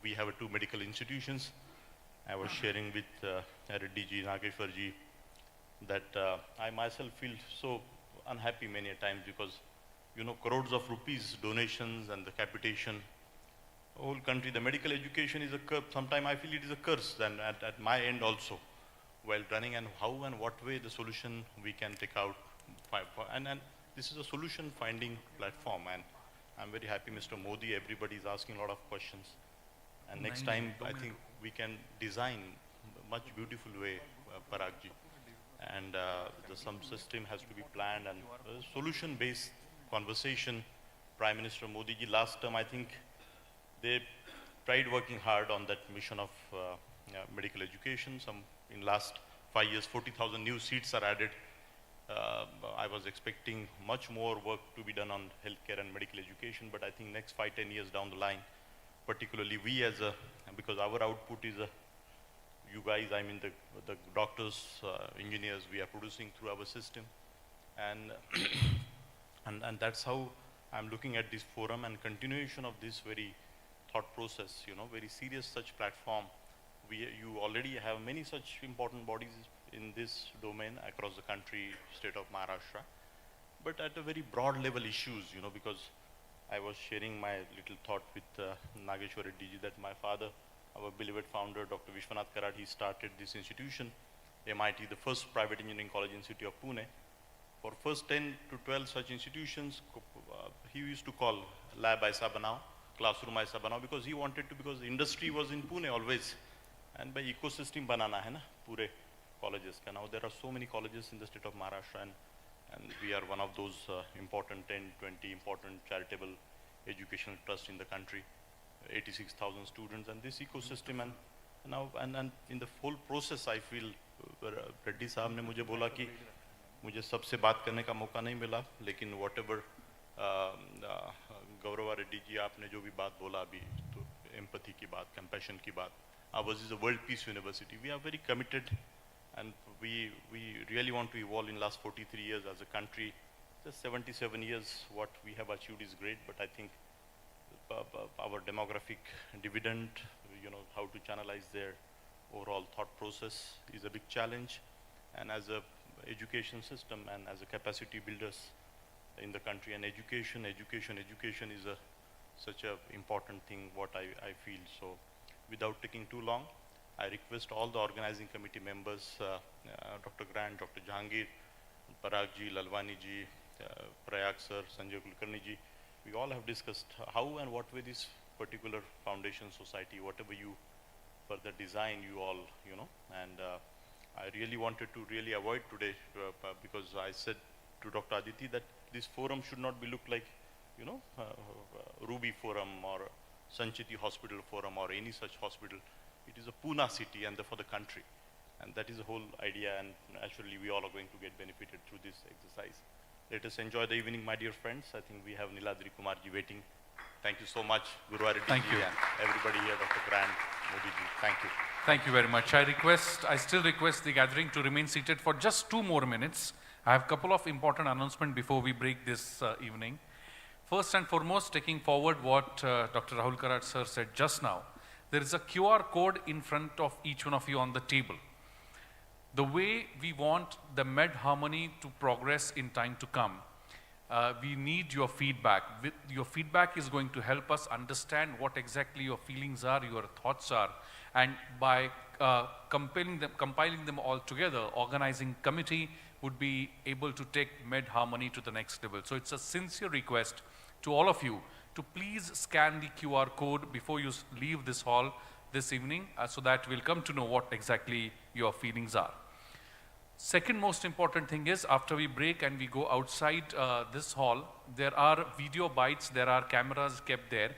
We have two medical institutions. I was sharing with Reddy ji, Nageshwar ji, that I myself feel so unhappy many a times because, you know, crores of rupees donations and the capitation, whole country, the medical education is a curse. Sometimes I feel it is a curse, and at my end also, while running, and how and what way the solution we can take out. And this is a solution finding platform, and I'm very happy Mr. Modi, everybody is asking a lot of questions. And next time, I think we can design a much beautiful way, Parag ji. And some system has to be planned, and solution-based conversation. Prime Minister Modi ji, last term, I think they tried working hard on that mission of medical education. In last 5 years, 40,000 new seats are added. I was expecting much more work to be done on healthcare and medical education, but I think next 5-10 years down the line, particularly we because our output is you guys, I mean the doctors, engineers, we are producing through our system. And, and that's how I'm looking at this forum and continuation of this very thought process, you know, very serious such platform. You already have many such important bodies in this domain across the country, state of Maharashtra, but at a very broad level issues, you know, because I was sharing my little thought with Nageshwar Reddy ji that my father, our beloved founder, Dr. Vishwanath Karat, he started this institution, MIT, the first private engineering college in city of Pune. For first 10 to 12 such institutions, he used to call lab aisa banao, classroom aisa banao, because he wanted to, because industry was in Pune always, and by ecosystem banana hai na, pure colleges. Now there are so many colleges in the state of Maharashtra, and we are one of those important 10, 20 important charitable educational trusts in the country, 86,000 students, and this ecosystem, and now and in the whole process I feel Reddy साहब ने मुझे बोला कि मुझे सबसे बात करने का मौका नहीं मिला, लेकिन whatever गौरव रेड्डी जी आपने जो भी बात बोला अभी, तो empathy की बात, compassion की बात, ours is a world peace university. We are very committed, and we really want to evolve in last 43 years as a country. Just 77 years, what we have achieved is great, but I think our demographic dividend, you know, how to channelize their overall thought process is a big challenge. And as a education system and as a capacity builders in the country, and education is such a important thing, what I feel. So without taking too long, I request all the organizing committee members, Dr. Grant, Dr. Jahangir, Parag ji, Lalwani ji, Prayag sir, Sanjay Kulkarni ji, we all have discussed how and what way this particular foundation society, whatever you further design, you all, you know, and I really wanted to really avoid today because I said to Dr. Aditi that this forum should not be looked like, you know, Ruby forum or Sanchiti hospital forum or any such hospital. It is a Pune city and for the country, and that is the whole idea, and naturally we all are going to get benefited through this exercise. Let us enjoy the evening, my dear friends. I think we have Niladri Kumarji waiting. Thank you so much, Guru Reddy Thank you. and everybody here, Dr. Grant, Modi ji. Thank you. Thank you very much. I still request the gathering to remain seated for just 2 more minutes. I have a couple of important announcements before we break this evening. First and foremost, taking forward what Dr. Rahul Karat sir said just now, there is a QR code in front of each one of you on the table. The way we want the Med Harmony to progress in time to come, we need your feedback. Your feedback is going to help us understand what exactly your feelings are, your thoughts are, and by compiling them all together, organizing committee would be able to take Med Harmony to the next level. So it's a sincere request to all of you to please scan the QR code before you leave this hall this evening, so that we'll come to know what exactly your feelings are. Second most important thing is, after we break and we go outside this hall, there are video bites, there are cameras kept there.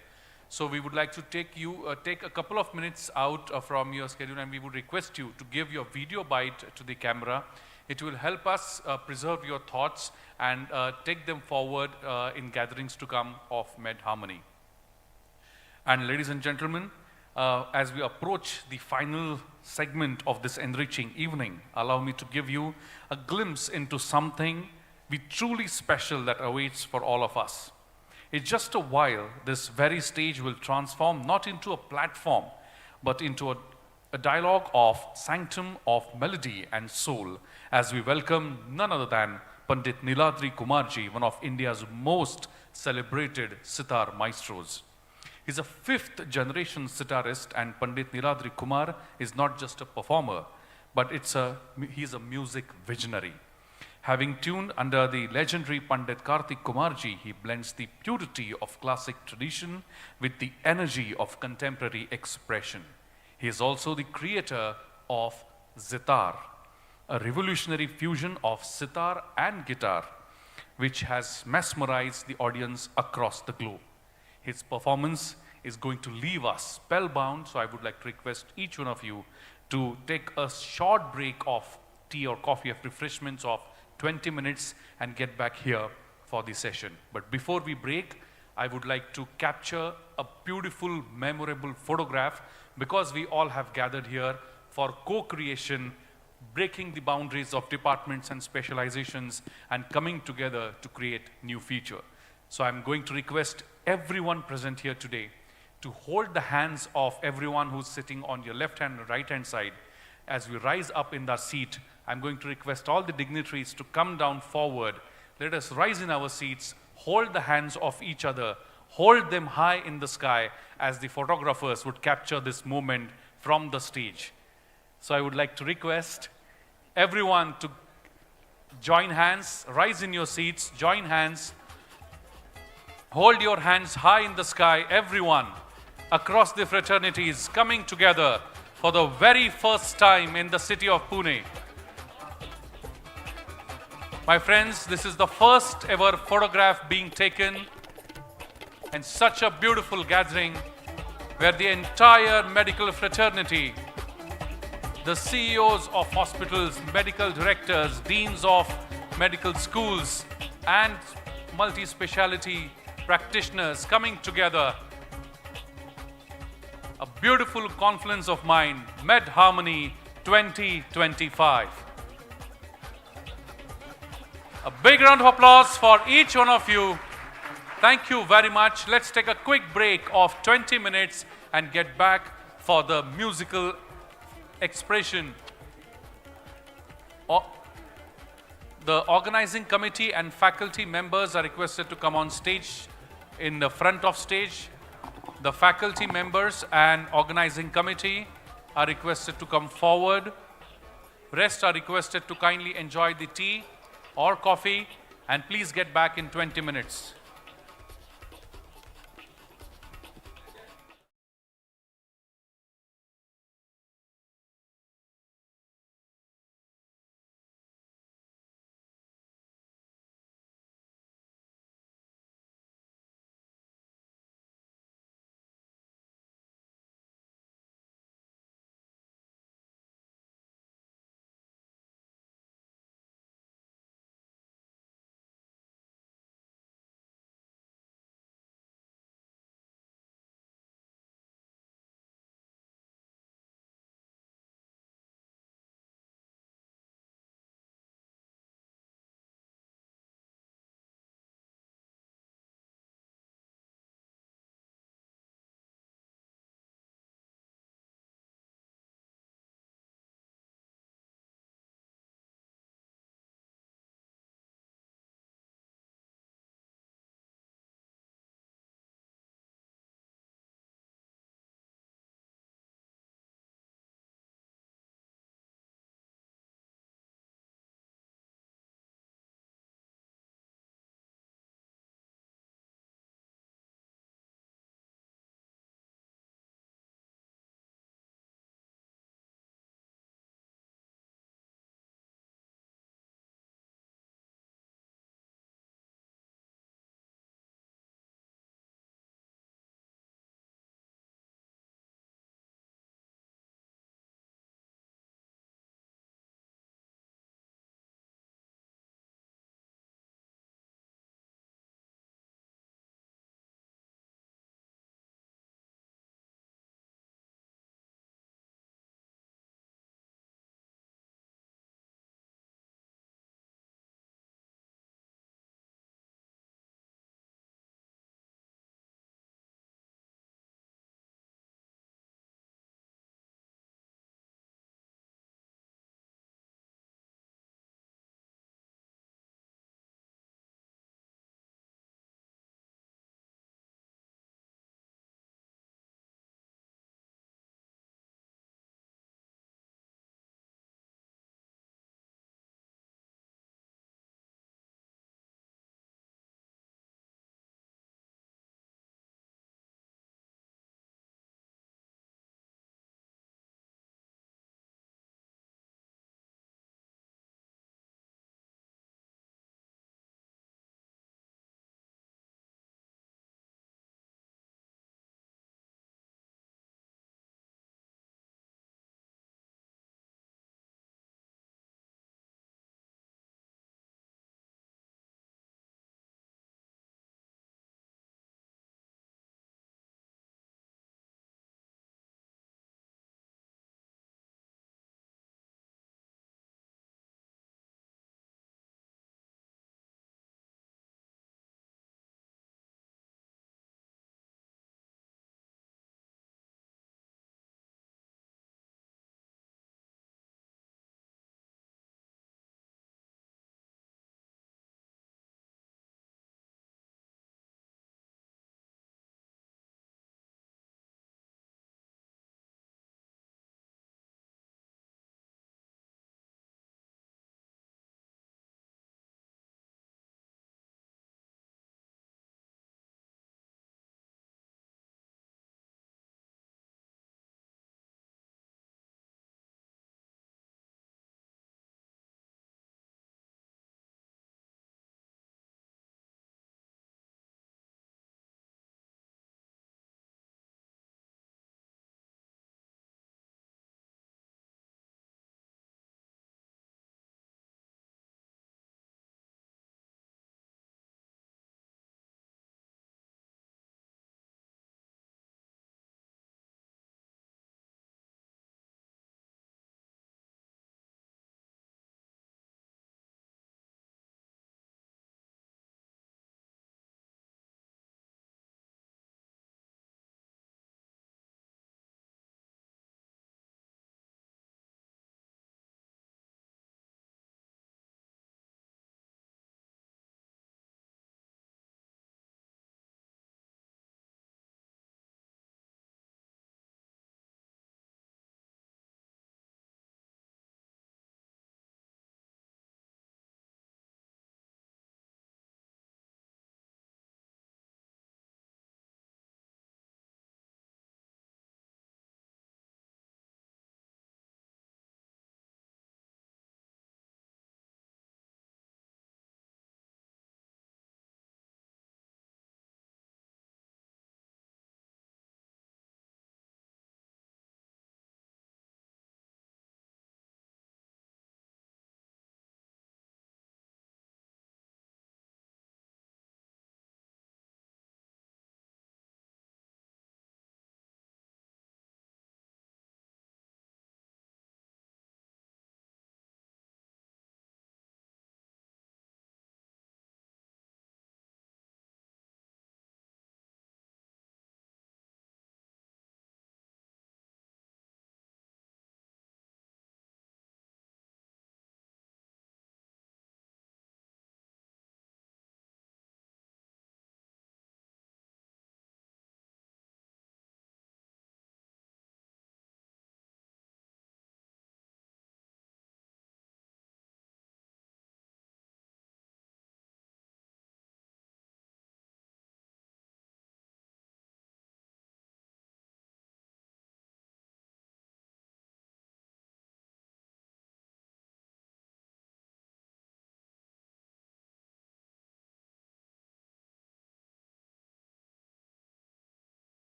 So we would like to take a couple of minutes out from your schedule, and we would request you to give your video bite to the camera. It will help us preserve your thoughts and take them forward in gatherings to come of Med Harmony. And ladies and gentlemen, as we approach the final segment of this enriching evening, allow me to give you a glimpse into something truly special that awaits for all of us. In just a while, this very stage will transform not into a platform, but into a dialogue of sanctum of melody and soul, as we welcome none other than Pandit Niladri Kumarji, one of India's most celebrated sitar maestros. He's a fifth generation sitarist, and Pandit Niladri Kumar is not just a performer, but he's a music visionary. Having tuned under the legendary Pandit Kartik Kumarji, he blends the purity of classic tradition with the energy of contemporary expression. He is also the creator of Zitar, a revolutionary fusion of sitar and guitar, which has mesmerized the audience across the globe. His performance is going to leave us spellbound, so I would like to request each one of you to take a short break of tea or coffee of refreshments of 20 minutes and get back here for the session. But before we break, I would like to capture a beautiful, memorable photograph, because we all have gathered here for co-creation, breaking the boundaries of departments and specializations, and coming together to create new future. So I'm going to request everyone present here today to hold the hands of everyone who's sitting on your left hand and right hand side. As we rise up in our seat, I'm going to request all the dignitaries to come down forward. Let us rise in our seats, hold the hands of each other, hold them high in the sky as the photographers would capture this moment from the stage. So I would like to request everyone to join hands, rise in your seats, join hands, hold your hands high in the sky, everyone across the fraternities coming together for the very first time in the city of Pune. My friends, this is the first ever photograph being taken in such a beautiful gathering where the entire medical fraternity, the CEOs of hospitals, medical directors, deans of medical schools, and multi-speciality practitioners coming together. A beautiful confluence of mind, Med Harmony 2025. A big round of applause for each one of you. Thank you very much. Let's take a quick break of 20 minutes and get back for the musical expression. The organizing committee and faculty members are requested to come on stage in the front of stage. The faculty members and organizing committee are requested to come forward. Rest are requested to kindly enjoy the tea or coffee, and please get back in 20 minutes.